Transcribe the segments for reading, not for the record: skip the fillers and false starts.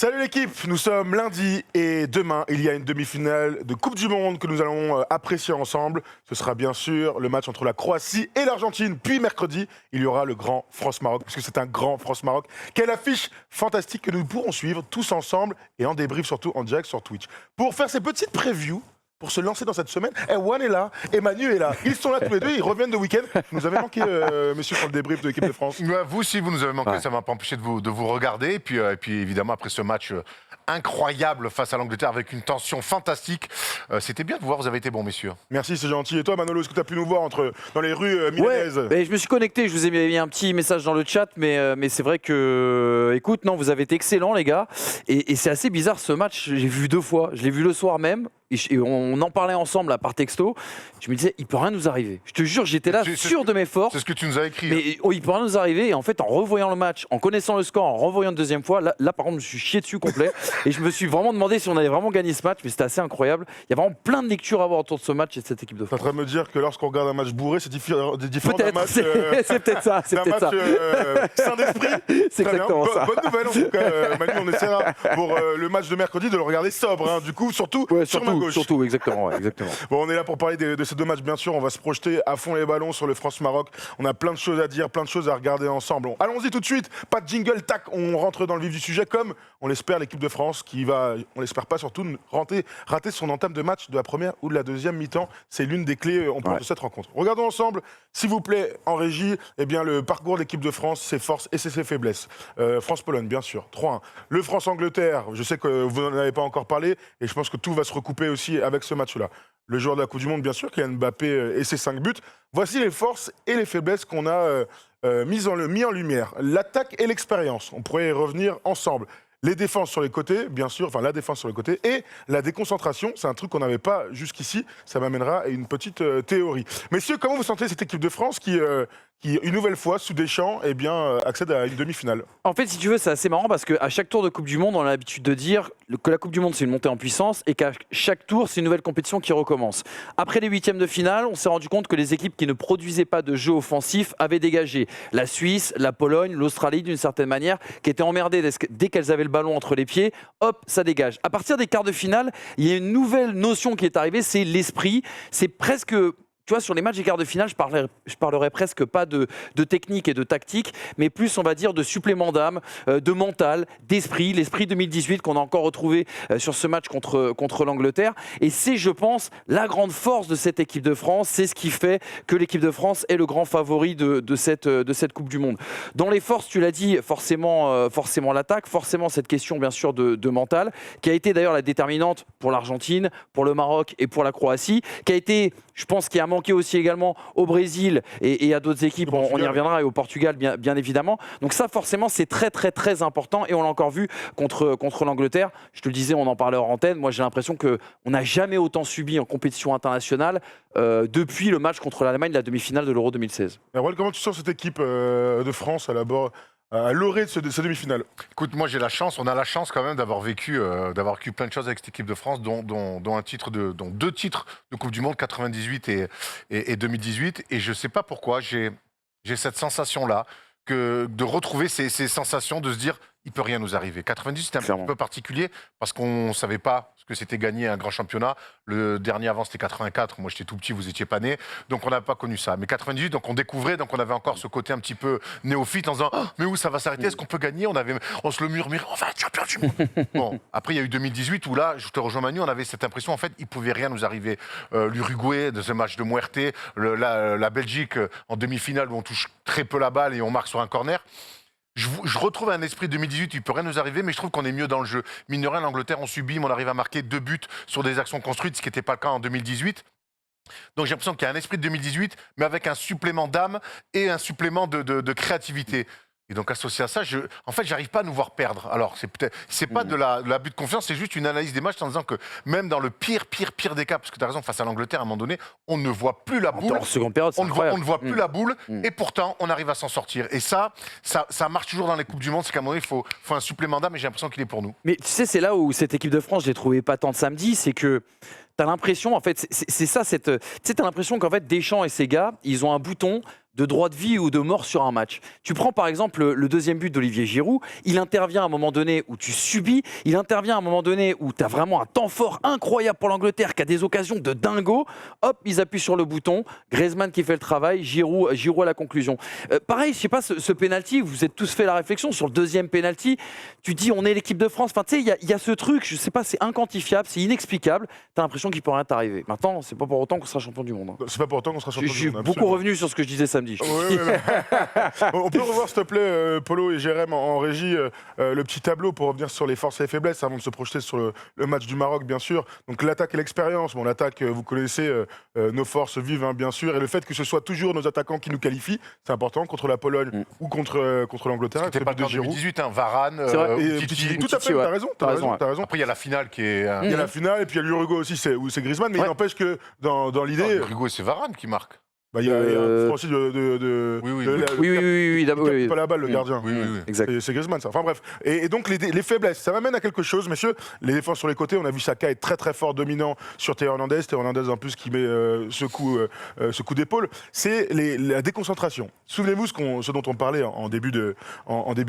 Salut l'équipe, nous sommes lundi et demain il y a une demi-finale de Coupe du Monde que nous allons apprécier ensemble. Ce sera bien sûr le match entre la Croatie et l'Argentine. Puis mercredi, il y aura le grand France-Maroc, puisque c'est un grand France-Maroc. Quelle affiche fantastique que nous pourrons suivre tous ensemble et en débrief surtout en direct sur Twitch. Pour faire ces petites previews, pour se lancer dans cette semaine, Erwan est là, et Manu est là. Ils sont là tous les deux, ils reviennent de week-end. Vous nous avez manqué, messieurs, pour le débrief de l'équipe de France. Vous aussi, vous nous avez manqué, ça ne m'a pas empêché de vous regarder. Et puis évidemment, après ce match incroyable face à l'Angleterre avec une tension fantastique, c'était bien de vous voir, vous avez été bons, messieurs. Merci, c'est gentil. Et toi, Manolo, est-ce que tu as pu nous voir dans les rues milanaises? Ouais, je me suis connecté, je vous ai mis un petit message dans le chat, mais c'est vrai que, écoute, non, vous avez été excellents, les gars. Et c'est assez bizarre ce match, j'ai vu 2 fois. Je l'ai vu le soir même. Et on en parlait ensemble là, par texto. Je me disais, il peut rien nous arriver. Je te jure, j'étais là sûr de mes forces. C'est ce que tu nous as écrit. Mais il peut rien nous arriver. Et en fait, en revoyant le match, en connaissant le score, en revoyant une deuxième fois, là par contre, je me suis chié dessus complet. Et je me suis vraiment demandé si on allait vraiment gagner ce match. Mais c'était assez incroyable. Il y a vraiment plein de lectures à avoir autour de ce match et de cette équipe de France. T'es en train de me dire que lorsqu'on regarde un match bourré, c'est différent d'un match. C'est peut-être ça. C'est peut-être ça. Sain d'esprit. C'est exactement ça. Bonne nouvelle en tout cas, Manu. On essaiera pour le match de mercredi de le regarder sobre. Hein, du coup, surtout sur ma gauche. Surtout, exactement. Ouais, exactement. Bon, on est là pour parler de ces 2 matchs, bien sûr. On va se projeter à fond les ballons sur le France-Maroc. On a plein de choses à dire, plein de choses à regarder ensemble. Bon, allons-y tout de suite. Pas de jingle, tac, on rentre dans le vif du sujet, comme on l'espère l'équipe de France qui va, on l'espère pas surtout, rater son entame de match de la première ou de la deuxième mi-temps. C'est l'une des clés de cette rencontre. Regardons ensemble, s'il vous plaît, en régie, eh bien, le parcours de l'équipe de France, ses forces et ses faiblesses. France-Pologne, bien sûr, 3-1. Le France-Angleterre, je sais que vous n'en avez pas encore parlé, et je pense que tout va se recouper aussi avec ce match-là. Le joueur de la Coupe du Monde, bien sûr, Kylian Mbappé et ses 5 buts. Voici les forces et les faiblesses qu'on a mis en lumière. L'attaque et l'expérience, on pourrait y revenir ensemble. Les défenses sur les côtés, bien sûr, enfin la défense sur les côtés, et la déconcentration, c'est un truc qu'on n'avait pas jusqu'ici, ça m'amènera à une petite théorie. Messieurs, comment vous sentez cette équipe de France qui une nouvelle fois, sous Deschamps, eh bien, accède à une demi-finale? En fait, si tu veux, c'est assez marrant parce qu'à chaque tour de Coupe du Monde, on a l'habitude de dire que la Coupe du Monde, c'est une montée en puissance et qu'à chaque tour, c'est une nouvelle compétition qui recommence. Après les huitièmes de finale, on s'est rendu compte que les équipes qui ne produisaient pas de jeu offensif avaient dégagé. La Suisse, la Pologne, l'Australie, d'une certaine manière, qui étaient emmerdées dès qu'elles avaient le ballon entre les pieds, hop, ça dégage. À partir des quarts de finale, il y a une nouvelle notion qui est arrivée, c'est l'esprit. C'est presque... Tu vois, sur les matchs des quarts de finale, je parlerai presque pas de technique et de tactique, mais plus, on va dire, de supplément d'âme, de mental, d'esprit. L'esprit 2018 qu'on a encore retrouvé sur ce match contre l'Angleterre. Et c'est, je pense, la grande force de cette équipe de France. C'est ce qui fait que l'équipe de France est le grand favori de cette Coupe du Monde. Dans les forces, tu l'as dit, forcément l'attaque, forcément cette question, bien sûr, de mental, qui a été d'ailleurs la déterminante pour l'Argentine, pour le Maroc et pour la Croatie, qui a été, je pense, qui a manqué aussi également au Brésil et à d'autres équipes, on y reviendra, et au Portugal bien évidemment. Donc ça forcément c'est très important et on l'a encore vu contre l'Angleterre. Je te le disais, on en parlait hors antenne, moi j'ai l'impression qu'on n'a jamais autant subi en compétition internationale depuis le match contre l'Allemagne, la demi-finale de l'Euro 2016. Erwan, comment tu sens cette équipe de France à l'orée de ces demi-finales? Écoute, moi j'ai la chance, on a la chance quand même d'avoir vécu plein de choses avec cette équipe de France, dont 2 titres de Coupe du Monde, 98 et 2018. Et je ne sais pas pourquoi, j'ai cette sensation-là, de retrouver ces sensations, de se dire, il ne peut rien nous arriver. 98, c'était un petit peu particulier, parce qu'on ne savait pas ce que c'était gagner un grand championnat. Le dernier avant, c'était 84. Moi, j'étais tout petit, vous n'étiez pas né. Donc, on n'avait pas connu ça. Mais 98, donc on découvrait, donc on avait encore ce côté un petit peu néophyte en se disant, oh, mais où ça va s'arrêter? Est-ce qu'on peut gagner? On se le murmurait, on va être champion du monde. Bon, après, il y a eu 2018 où là, je te rejoins Manu, on avait cette impression, en fait, il ne pouvait rien nous arriver. L'Uruguay, de ce match de Muerte, la Belgique en demi-finale où on touche très peu la balle et on marque sur un corner. Je retrouve un esprit 2018, il ne peut rien nous arriver, mais je trouve qu'on est mieux dans le jeu. Mine de rien, l'Angleterre, on subit, mais on arrive à marquer 2 buts sur des actions construites, ce qui n'était pas le cas en 2018. Donc j'ai l'impression qu'il y a un esprit de 2018, mais avec un supplément d'âme et un supplément de créativité. Et donc associé à ça, en fait, j'arrive pas à nous voir perdre. Alors c'est pas de l'abus de confiance, c'est juste une analyse des matchs en disant que même dans le pire des cas, parce que tu as raison, face à l'Angleterre, à un moment donné, on ne voit plus la boule. En seconde période, on ne voit plus la boule, et pourtant on arrive à s'en sortir. Et ça marche toujours dans les Coupes du Monde, c'est qu'à un moment donné, il faut un supplément d'âme, et j'ai l'impression qu'il est pour nous. Mais tu sais, c'est là où cette équipe de France, je l'ai trouvée patente samedi, c'est que t'as l'impression, en fait, c'est ça, t'as l'impression qu'en fait, Deschamps et ses gars, ils ont un bouton de droit de vie ou de mort sur un match. Tu prends par exemple le deuxième but d'Olivier Giroud, il intervient à un moment donné où tu subis, il intervient à un moment donné où tu as vraiment un temps fort incroyable pour l'Angleterre, qui a des occasions de dingo, hop, ils appuient sur le bouton, Griezmann qui fait le travail, Giroud à la conclusion. Pareil, je sais pas, ce penalty, vous êtes tous fait la réflexion sur le deuxième penalty, tu dis on est l'équipe de France, enfin tu sais, il y a ce truc, je sais pas, c'est inquantifiable, c'est inexplicable, tu as l'impression qu'il peut rien t'arriver. Maintenant, c'est pas pour autant qu'on sera champion du monde. C'est pas pour autant qu'on sera champion Je du suis monde. beaucoup revenu sur ce que je disais samedi. On peut revoir, s'il te plaît, Polo et Jérém en régie, le petit tableau pour revenir sur les forces et les faiblesses avant de se projeter sur le match du Maroc, bien sûr. Donc l'attaque et l'expérience. Bon, l'attaque, vous connaissez nos forces vives, hein, bien sûr. Et le fait que ce soit toujours nos attaquants qui nous qualifient, c'est important contre la Pologne ou contre l'Angleterre. C'était pas le cas en 2018, hein, Varane, Et Titi. tout à fait, t'as raison. Après, il y a la finale qui est. Il y a la finale et puis il y a l'Uruguay aussi, où c'est Griezmann, mais il n'empêche que dans l'idée. L'Uruguay, c'est Varane qui marque. Il y a un franchi de Oui, pas la balle, le gardien. Oui. Exact. C'est Griezmann, ça. Enfin bref. Et donc les faiblesses, ça m'amène à quelque chose, messieurs. Les défenses sur les côtés, on a vu Saka être très très fort, dominant sur Théo Hernandez. Théo Hernandez en plus qui met ce coup d'épaule. C'est la déconcentration. Souvenez-vous ce dont on parlait en début de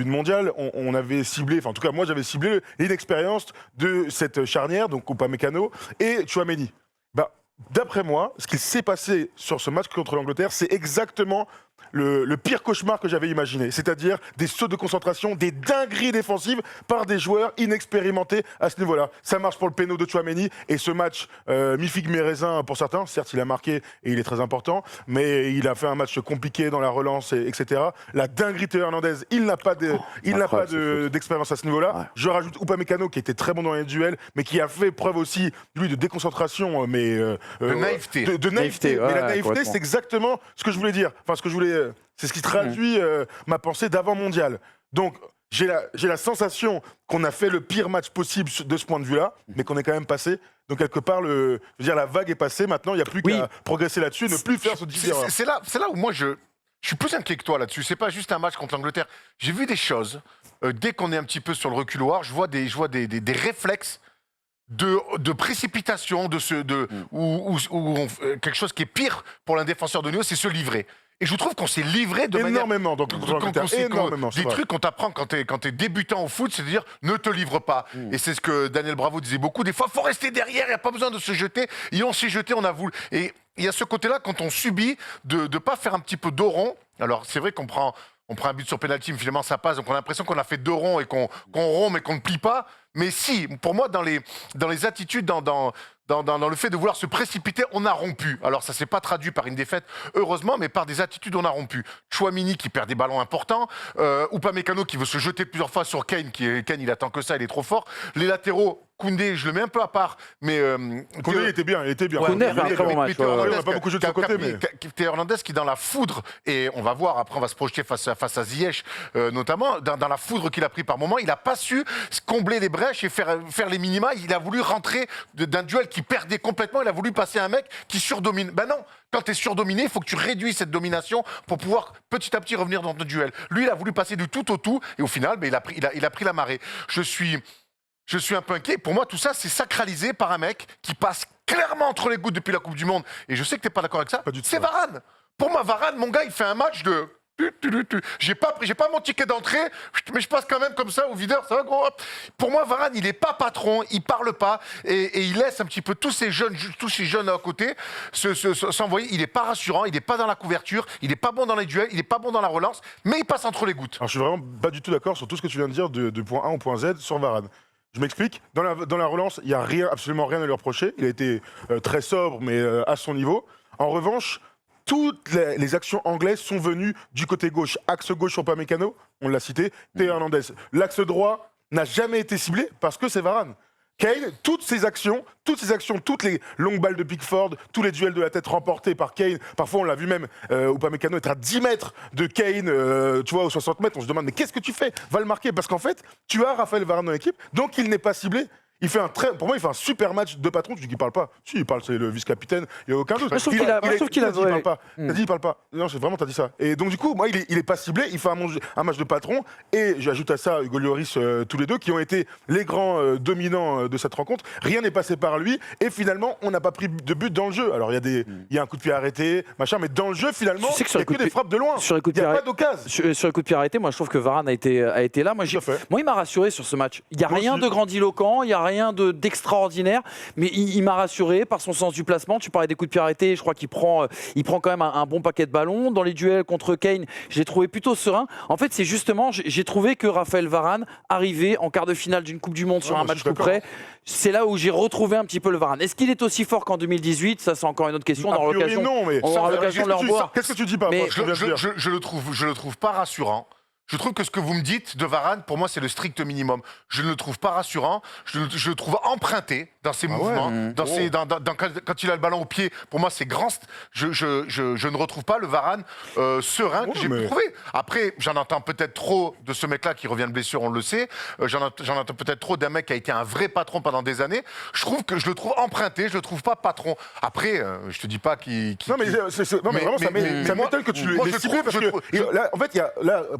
mondial. On avait ciblé, enfin en tout cas moi j'avais ciblé l'inexpérience de cette charnière, donc Upamecano et Tchouaméni. D'après moi, ce qui s'est passé sur ce match contre l'Angleterre, c'est exactement le pire cauchemar que j'avais imaginé. C'est-à-dire des sauts de concentration, des dingueries défensives par des joueurs inexpérimentés à ce niveau-là. Ça marche pour le péno de Tchouaméni et ce match, mi-figue mi-raisin pour certains. Certes, il a marqué et il est très important, mais il a fait un match compliqué dans la relance, etc. La dinguerie de Théo Hernandez, il n'a pas d'expérience à ce niveau-là. Ouais. Je rajoute Upamecano qui était très bon dans les duels, mais qui a fait preuve aussi, lui, de déconcentration, mais de naïveté. De naïveté. Mais la naïveté, c'est exactement ce que je voulais dire. Enfin, c'est ce qui traduit ma pensée d'avant mondial. Donc, j'ai la sensation qu'on a fait le pire match possible de ce point de vue-là, mais qu'on est quand même passé. Donc, quelque part, la vague est passée. Maintenant, il n'y a plus qu'à progresser là-dessus et ne plus faire ce type d'erreur. C'est là où moi, je suis plus inquiet que toi là-dessus. C'est pas juste un match contre l'Angleterre. J'ai vu des choses. Dès qu'on est un petit peu sur le reculoir, je vois des réflexes de précipitation, ou quelque chose qui est pire pour un défenseur de niveau, c'est se livrer. Et je trouve qu'on s'est livré de énormément, énormément. Des trucs qu'on t'apprend quand t'es débutant au foot, c'est-à-dire ne te livre pas. Et c'est ce que Daniel Bravo disait beaucoup. Des fois, il faut rester derrière, il n'y a pas besoin de se jeter. Et on s'est jeté, on a voulu. Et il y a ce côté-là, quand on subit, de ne pas faire un petit peu dos rond. Alors, c'est vrai qu'on prend un but sur pénalty, mais finalement ça passe, donc on a l'impression qu'on a fait deux ronds et qu'on rompt mais qu'on ne plie pas. Mais si, pour moi, dans les attitudes, dans le fait de vouloir se précipiter, on a rompu. Alors ça s'est pas traduit par une défaite, heureusement, mais par des attitudes, on a rompu. Tchouaméni qui perd des ballons importants, Upamecano qui veut se jeter plusieurs fois sur Kane, Kane il attend que ça, il est trop fort. Les latéraux, Koundé, je le mets un peu à part, mais Koundé, il était bien. Koundé a fait un très bon match. On n'a pas beaucoup joué de son côté, mais Théo Hernandez qui est dans la foudre, et on va voir, après on va se projeter face à Ziyech notamment, dans la foudre qu'il a pris par moment, il n'a pas su combler les brèches et faire les minima, il a voulu rentrer d'un duel qui perdait complètement, il a voulu passer à un mec qui surdomine. Ben non, quand tu es surdominé, il faut que tu réduises cette domination pour pouvoir petit à petit revenir dans ton duel. Lui, il a voulu passer du tout au tout, et au final, il a pris la marée. Je suis un peu inquiet. Pour moi, tout ça, c'est sacralisé par un mec qui passe clairement entre les gouttes depuis la Coupe du Monde. Et je sais que tu n'es pas d'accord avec ça. C'est Varane. Pour moi, Varane, mon gars, il fait un match de... J'ai pas mon ticket d'entrée, mais je passe quand même comme ça au videur, ça va gros. Pour moi, Varane, il est pas patron, il parle pas, et il laisse un petit peu tous ces jeunes à côté s'envoyer. Il est pas rassurant, il est pas dans la couverture, il est pas bon dans les duels, il est pas bon dans la relance, mais il passe entre les gouttes. Alors, je suis vraiment pas du tout d'accord sur tout ce que tu viens de dire de point A au point Z sur Varane. Je m'explique. Dans la relance, il n'y a absolument rien à lui reprocher. Il a été très sobre, mais à son niveau. En revanche, toutes les actions anglaises sont venues du côté gauche. Axe gauche sur Upamecano, on l'a cité, Théo Hernandez. L'axe droit n'a jamais été ciblé parce que c'est Varane. Kane, toutes ces actions, toutes les longues balles de Pickford, tous les duels de la tête remportés par Kane, parfois on l'a vu même, Upamecano être à 10 mètres de Kane, tu vois, aux 60 mètres, on se demande mais qu'est-ce que tu fais ? Va le marquer, parce qu'en fait, tu as Raphaël Varane dans l'équipe, donc il n'est pas ciblé. Pour moi, il fait un super match de patron. Tu dis qu'il parle pas. Si, il parle, c'est le vice-capitaine. Il n'y a aucun doute. Moi, je trouve qu'il a- moi, je trouve qu'il a- dit, il parle pas. Mm. T'as dit, il parle pas. Non, c'est vraiment, t'as dit ça. Et donc, du coup, moi, il est pas ciblé. Il fait un match de patron. Et j'ajoute à ça Hugo Lloris, tous les deux, qui ont été les grands dominants de cette rencontre. Rien n'est passé par lui. Et finalement, on n'a pas pris de but dans le jeu. Alors, il y a un coup de pied arrêté, machin. Mais dans le jeu, finalement, Tu sais que il sur n'y les a que coups de des pied- frappes de loin. sur les coups de Il n'y a pied pas d'occasion. Sur les coups de pied arrêtés, moi je trouve que Varane a été là. Moi, Tout à fait. il m'a rassuré sur ce match. Il n'y a Moi rien aussi. de grandiloquent, il n'y a rien d'extraordinaire, mais il m'a rassuré par son sens du placement. Tu parlais des coups de pied arrêtés, je crois qu'il prend quand même un bon paquet de ballons. Dans les duels contre Kane, je l'ai trouvé plutôt serein. En fait, c'est justement, j'ai trouvé que Raphaël Varane arrivait en quart de finale d'une Coupe du Monde sur Ouais, un moi, match je suis coup près. C'est là où j'ai retrouvé un petit peu le Varane. Est-ce qu'il est aussi fort qu'en 2018 Ça, c'est encore une autre question. On A aura priori, l'occasion. non, mais on aura l'occasion de le revoir. Qu'est-ce que tu dis par Mais- rapport à ce qu'on vient de dire Je le trouve pas rassurant. Je trouve que ce que vous me dites de Varane, pour moi, c'est le strict minimum. Je ne le trouve pas rassurant. Je le trouve emprunté dans ses mouvements, quand il a le ballon au pied. Pour moi, c'est grand. Je ne retrouve pas le Varane serein que Ouais, j'ai mais- pu trouver. Après, j'en entends peut-être trop de ce mec-là qui revient de blessure, on le sait. J'en entends peut-être trop d'un mec qui a été un vrai patron pendant des années. Je le trouve emprunté, je le trouve pas patron. Après, je te dis pas qu'il. Non, mais vraiment, ça m'étonne que tu moi, l'aies je ciblé trouve- parce je que trouve- là, en fait,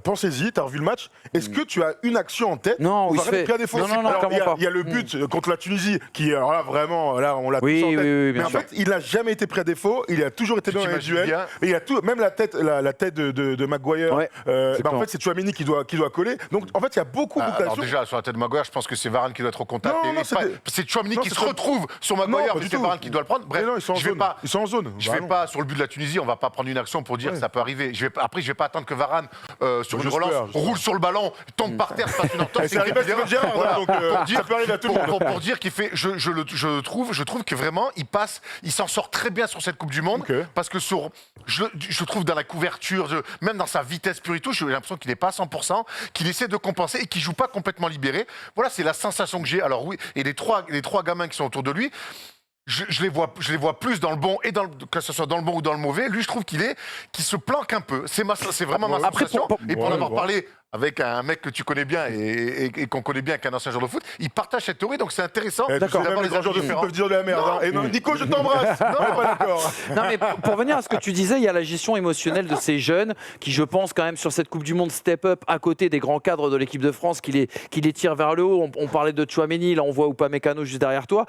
pensez-y, t'as revu le match. Est-ce que tu as une action en tête Non, où où il Varane se fait- est pris à défaut Non, Alors, clairement pas. il y a le but contre la Tunisie qui, alors là, vraiment, là, on l'a Oui, tous en tête. oui, bien mais en sûr. fait, il n'a jamais été pris à défaut. Il a toujours été Tu dans les t'imagines duels. bien Et il a tout, même la tête de Maguire. Ouais, En exactement. fait, c'est Tchouaméni qui doit coller. Donc, en fait, il y a beaucoup Alors d'actions. déjà, sur la tête de Maguire, je pense que c'est Varane qui doit être au contact. Non, non, C'est Tchouaméni non, qui c'est se très- retrouve sur Non, Maguire, pas vu du que c'est tout. Varane qui doit le prendre. Bref, Mais non, ils sont en je vais zone. pas... Ils sont en zone. Je Bah vais non. pas, sur le but de la Tunisie, on va pas prendre une action pour dire que ça peut arriver. Après, je vais pas attendre que Varane, sur une J'espère, relance, j'espère. roule sur le ballon, tombe par terre, fasse une entorse. Et c'est arrivé à Steven Gerrard, Voilà. donc Pour dire- ça peut arriver à tout le monde. pour dire qu'il fait, je trouve que vraiment il s'en sort très bien sur cette Coupe du Monde Ok. parce que je trouve dans la couverture, même dans sa vitesse pure et tout, j'ai l'impression qu'il n'est pas à 100%, qu'il essaie de compenser et qu'il joue pas complètement libéré. Voilà, c'est la sensation que j'ai. Alors oui, et les trois gamins qui sont autour de lui. Je les vois plus dans le bon et que ce soit dans le bon ou dans le mauvais. Lui, je trouve qu'il se planque un peu. C'est vraiment ma Après, sensation. Et pour en avoir ouais. parlé avec un mec que tu connais bien et qu'on connaît bien, qu'un ancien joueur de foot, il partage cette théorie, donc c'est intéressant. Eh, D'accord. Même les grands joueurs de foot différents. peuvent dire de la merde. Non. Hein. Et non, Nico, je t'embrasse. Non, on est pas d'accord. Non, mais pour venir à ce que tu disais, il y a la gestion émotionnelle de ces jeunes qui, je pense, quand même, sur cette Coupe du Monde, step up à côté des grands cadres de l'équipe de France qui les tirent vers le haut. On parlait de Tchouaméni, là, on voit Upamecano juste derrière toi.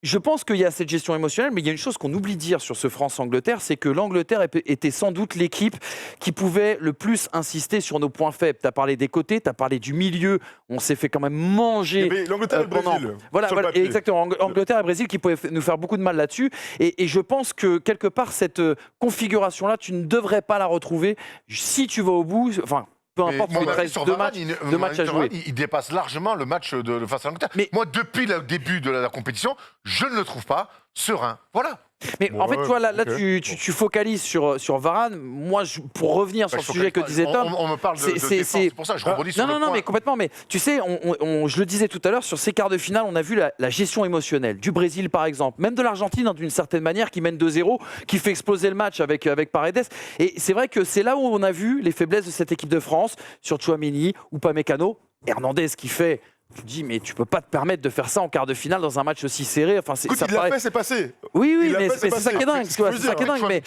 Je pense qu'il y a cette gestion émotionnelle, mais il y a une chose qu'on oublie de dire sur ce France-Angleterre, c'est que l'Angleterre était sans doute l'équipe qui pouvait le plus insister sur nos points faibles. Tu as parlé des côtés, tu as parlé du milieu, on s'est fait quand même manger. Mais l'Angleterre et le pendant- Brésil. Voilà, sur le voilà, papier. exactement. Angleterre et Brésil qui pouvaient nous faire beaucoup de mal là-dessus. Et je pense que quelque part, cette configuration-là, tu ne devrais pas la retrouver si tu vas au bout. Enfin, peu Mais importe, mon il te avis reste sur deux Varane, matchs à jouer. Il dépasse largement le match face à l'Angleterre. Mais- Moi, depuis le début de la compétition, je ne le trouve pas serein. Voilà. Mais en fait, Ouais, tu vois, là, ok. tu focalises sur Varane. Moi, pour revenir sur Bah, le sujet que disait Tom, on me parle de c'est- défense, c'est- c'est pour ça que je rebondis sur non, le non, non, point. mais complètement. Mais tu sais, je le disais tout à l'heure, sur ces quarts de finale, on a vu la gestion émotionnelle du Brésil, par exemple, même de l'Argentine, hein, d'une certaine manière, qui mène 2-0, qui fait exploser le match avec Paredes. Et c'est vrai que c'est là où on a vu les faiblesses de cette équipe de France, sur Tchouaméni ou Upamecano. Hernandez qui fait... Tu te dis, mais tu peux pas te permettre de faire ça en quart de finale dans un match aussi serré. Enfin, Écoute, ça il l'a paraît... fait, c'est passé. Oui, oui, il l'a mais fait, c'est c'est ça qui est passé. dingue. C'est ce tu vois, que je c'est veux ça qui est dingue. Mais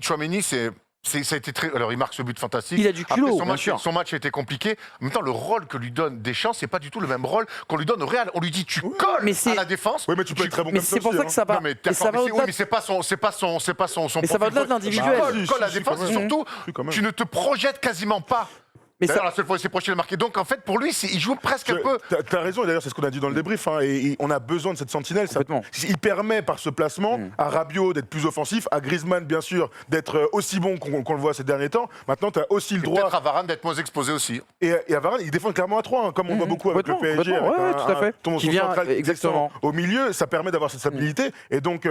Chouameni, ça a été très. Alors, il marque ce but fantastique. Il a du culot, Après, bien sûr. son match a été compliqué. En même temps, le rôle que lui donne Deschamps, c'est pas du tout le même rôle qu'on lui donne au Real. On lui dit, tu colles mais c'est- à la défense. Oui, mais tu peux être très bon mais comme c'est ça pour aussi, ça que ça va. Non, mais et ça d'accord, va mais au-delà. mais c'est pas son Mais ça va profil. au-delà de l'individuel. Si, Colle à la si, défense quand et même. surtout, Si, quand même. tu ne te projettes quasiment pas. Mais D'ailleurs, ça- la seule fois où il s'est projeté le marqué. Donc, en fait, pour lui, il joue presque un peu. T'as raison, et d'ailleurs, c'est ce qu'on a dit dans le débrief. Hein, et on a besoin de cette sentinelle. Complètement. Il permet, par ce placement, à Rabiot d'être plus offensif, à Griezmann, bien sûr, d'être aussi bon qu'on le voit ces derniers temps. Maintenant, tu as aussi le Et droit. peut-être à Varane d'être moins exposé aussi. Et à Varane, il défend clairement à 3, comme on voit beaucoup avec le Complètement, PSG. complètement, Avec ouais, tout à fait. ton Qui vient, central qui exactement. descend au milieu, ça permet d'avoir cette stabilité. Et donc,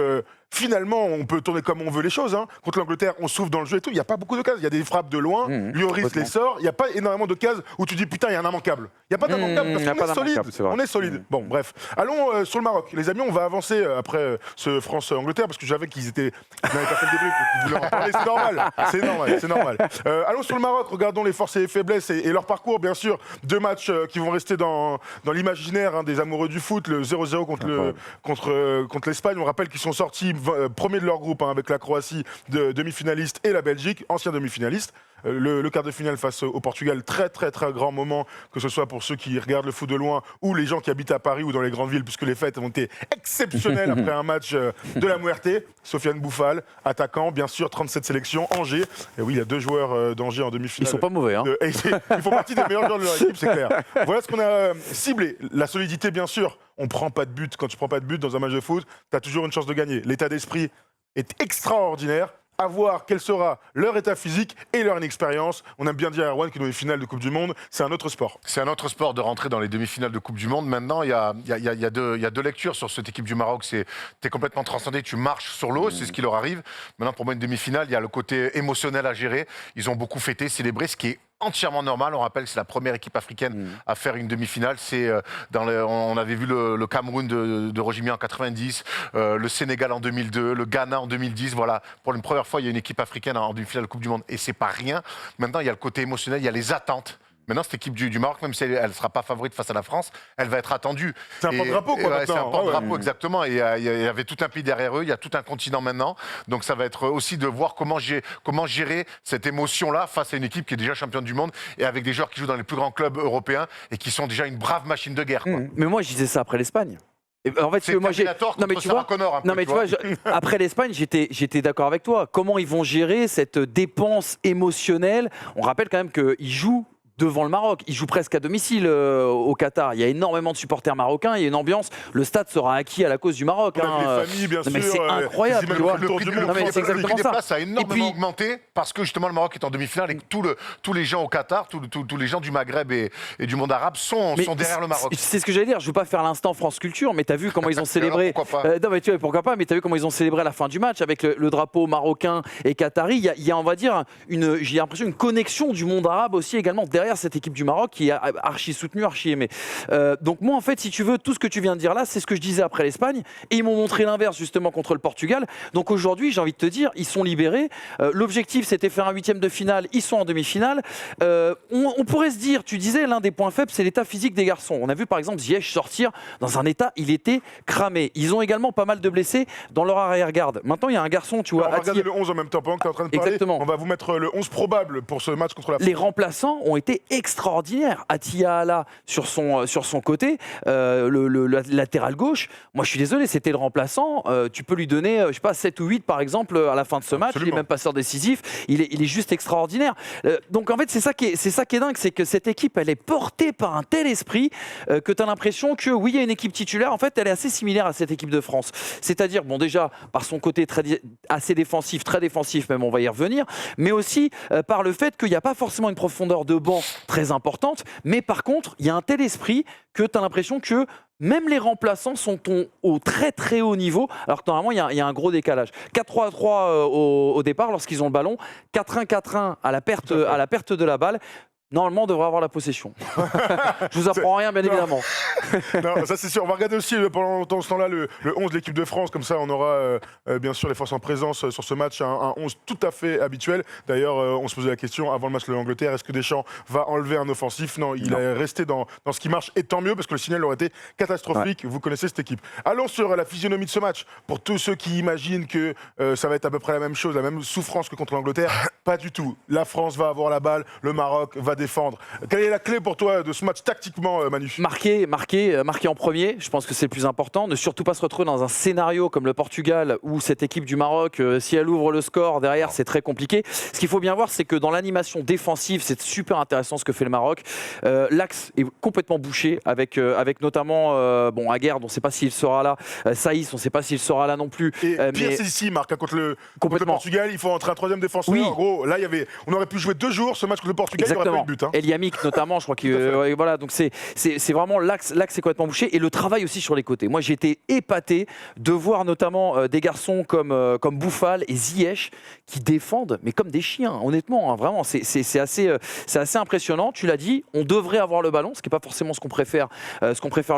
finalement, on peut tourner comme on veut les choses. Hein. Contre l'Angleterre, on souffle dans le jeu et tout. Il n'y a pas beaucoup d'occasions. Il y a des frappes de loin. Lloris complètement. les sort. Il n'y a pas énormément de cases où tu dis putain, il y a un immanquable. Il n'y a pas d'immanquable parce qu'on est solide. On est solide. Bon, bref. Allons sur le Maroc. Les amis, on va avancer après ce France-Angleterre parce que j'avais qu'ils n'avaient pas fait le débrief, donc ils voulaient en parler. C'est normal. Allons sur le Maroc. Regardons les forces et les faiblesses et leur parcours, bien sûr. 2 matchs qui vont rester dans l'imaginaire des amoureux du foot. Le 0-0 contre l'Espagne. On rappelle qu'ils sont sortis premiers de leur groupe avec la Croatie, demi-finaliste, et la Belgique, ancien demi-finaliste. Le quart de finale face au Portugal, très grand moment, que ce soit pour ceux qui regardent le foot de loin ou les gens qui habitent à Paris ou dans les grandes villes, puisque les fêtes ont été exceptionnelles après un match de la Muerte. Sofiane Bouffal, attaquant, bien sûr, 37 sélections, Angers. Et oui, il y a 2 joueurs d'Angers en demi-finale. Ils sont pas mauvais, hein. Ils font partie des meilleurs joueurs de leur équipe, c'est clair. Voilà ce qu'on a ciblé. La solidité, bien sûr. On prend pas de but. Quand tu prends pas de but dans un match de foot, tu as toujours une chance de gagner. L'état d'esprit est extraordinaire. À voir quel sera leur état physique et leur inexpérience. On aime bien dire à Erwan que dans les finales de Coupe du Monde, c'est un autre sport. C'est un autre sport de rentrer dans les demi-finales de Coupe du Monde. Maintenant, il y a 2 lectures sur cette équipe du Maroc. T'es complètement transcendé, tu marches sur l'eau, c'est ce qui leur arrive. Maintenant, pour moi, une demi-finale, il y a le côté émotionnel à gérer. Ils ont beaucoup fêté, célébré, ce qui est entièrement normal. On rappelle que c'est la première équipe africaine à faire une demi-finale. On avait vu le Cameroun de Roger Milla en 90, le Sénégal en 2002, le Ghana en 2010. Voilà, pour une première fois, il y a une équipe africaine en demi-finale de Coupe du Monde. Et c'est pas rien. Maintenant, il y a le côté émotionnel, il y a les attentes. Maintenant, cette équipe du Maroc, même si elle ne sera pas favorite face à la France, elle va être attendue. C'est un porte-drapeau, quoi, maintenant. C'est un porte-drapeau, exactement. Et il y avait tout un pays derrière eux, il y a tout un continent maintenant. Donc ça va être aussi de voir comment gérer cette émotion-là face à une équipe qui est déjà championne du monde et avec des joueurs qui jouent dans les plus grands clubs européens et qui sont déjà une brave machine de guerre, quoi. Mais moi, je disais ça après l'Espagne. En fait, moi j'ai tort contre Sarah Connor. Après l'Espagne, j'étais d'accord avec toi. Comment ils vont gérer cette dépense émotionnelle? On rappelle quand même qu'ils jouent devant le Maroc. Ils jouent presque à domicile au Qatar. Il y a énormément de supporters marocains, il y a une ambiance. Le stade sera acquis à la cause du Maroc. Les familles, bien sûr. Mais c'est incroyable. Le prix des places a énormément augmenté parce que justement le Maroc est en demi-finale et que tous les gens au Qatar, tous les gens du Maghreb et du monde arabe sont derrière le Maroc. C'est ce que j'allais dire. Je ne veux pas faire l'instant France Culture, mais tu as vu comment ils ont célébré. Pourquoi pas non, mais tu vois, pourquoi pas. Mais tu as vu comment ils ont célébré à la fin du match avec le drapeau marocain et qatari. Il y a, on va dire, j'ai l'impression une connexion du monde arabe aussi également derrière cette équipe du Maroc qui est archi soutenue, archi aimée. Donc moi, en fait, si tu veux, tout ce que tu viens de dire là, c'est ce que je disais après l'Espagne. Et ils m'ont montré l'inverse justement contre le Portugal. Donc aujourd'hui, j'ai envie de te dire, ils sont libérés. L'objectif, c'était faire un 8e de finale. Ils sont en demi-finale. On pourrait se dire, tu disais, l'un des points faibles, c'est l'état physique des garçons. On a vu par exemple Ziyech sortir dans un état, il était cramé. Ils ont également pas mal de blessés dans leur arrière-garde. Maintenant, il y a un garçon, tu vois. On va regarder le 11 en même temps, pendant que tu es en train de parler. Exactement. On va vous mettre le 11 probable pour ce match contre la France. Les remplaçants ont été extraordinaire. Atia Allah sur son côté, le latéral gauche. Moi, je suis désolé, c'était le remplaçant. Tu peux lui donner, je sais pas, 7 ou 8 par exemple à la fin de ce match. Absolument. Il est même passeur décisif. Il est juste extraordinaire. Donc en fait, c'est ça qui est dingue, c'est que cette équipe, elle est portée par un tel esprit que tu as l'impression que oui, il y a une équipe titulaire. En fait, elle est assez similaire à cette équipe de France. C'est-à-dire, bon, déjà par son côté assez défensif, très défensif, même on va y revenir, mais aussi par le fait qu'il n'y a pas forcément une profondeur de banc très importante, mais par contre, il y a un tel esprit que tu as l'impression que même les remplaçants sont au très très haut niveau, alors que normalement il y a un gros décalage. 4-3-3 au départ lorsqu'ils ont le ballon, 4-1-4-1 à la perte de la balle. Normalement, on devrait avoir la possession. Je vous apprends rien, bien évidemment. Non, ça c'est sûr. On va regarder aussi pendant ce temps-là le 11 de l'équipe de France. Comme ça, on aura bien sûr les forces en présence sur ce match. Un 11 tout à fait habituel. D'ailleurs, on se posait la question avant le match de l'Angleterre, est-ce que Deschamps va enlever un offensif? Non, il est resté dans ce qui marche. Et tant mieux, parce que le signal aurait été catastrophique. Ouais. Vous connaissez cette équipe. Allons sur la physionomie de ce match. Pour tous ceux qui imaginent que ça va être à peu près la même chose, la même souffrance que contre l'Angleterre, pas du tout. La France va avoir la balle, le Maroc va défendre. Quelle est la clé pour toi de ce match tactiquement, Manu? Marquer en premier, je pense que c'est le plus important. Ne surtout pas se retrouver dans un scénario comme le Portugal où cette équipe du Maroc, si elle ouvre le score derrière, c'est très compliqué. Ce qu'il faut bien voir, c'est que dans l'animation défensive, c'est super intéressant ce que fait le Maroc. L'axe est complètement bouché avec notamment Aguerd, on ne sait pas s'il sera là. Saïs, on ne sait pas s'il sera là non plus. Et pire, c'est ici, Marc, contre le Portugal, il faut entrer un troisième défenseur. Oui. En gros, là, on aurait pu jouer 2 jours ce match contre le Portugal. Exactement. but. Hein. Eliamik notamment, je crois que voilà, donc c'est vraiment l'axe est complètement bouché et le travail aussi sur les côtés. Moi j'ai été épaté de voir notamment des garçons comme Bouffal et Ziyech qui défendent mais comme des chiens, honnêtement, hein, vraiment c'est assez impressionnant. Tu l'as dit, on devrait avoir le ballon, ce qui n'est pas forcément ce qu'on préfère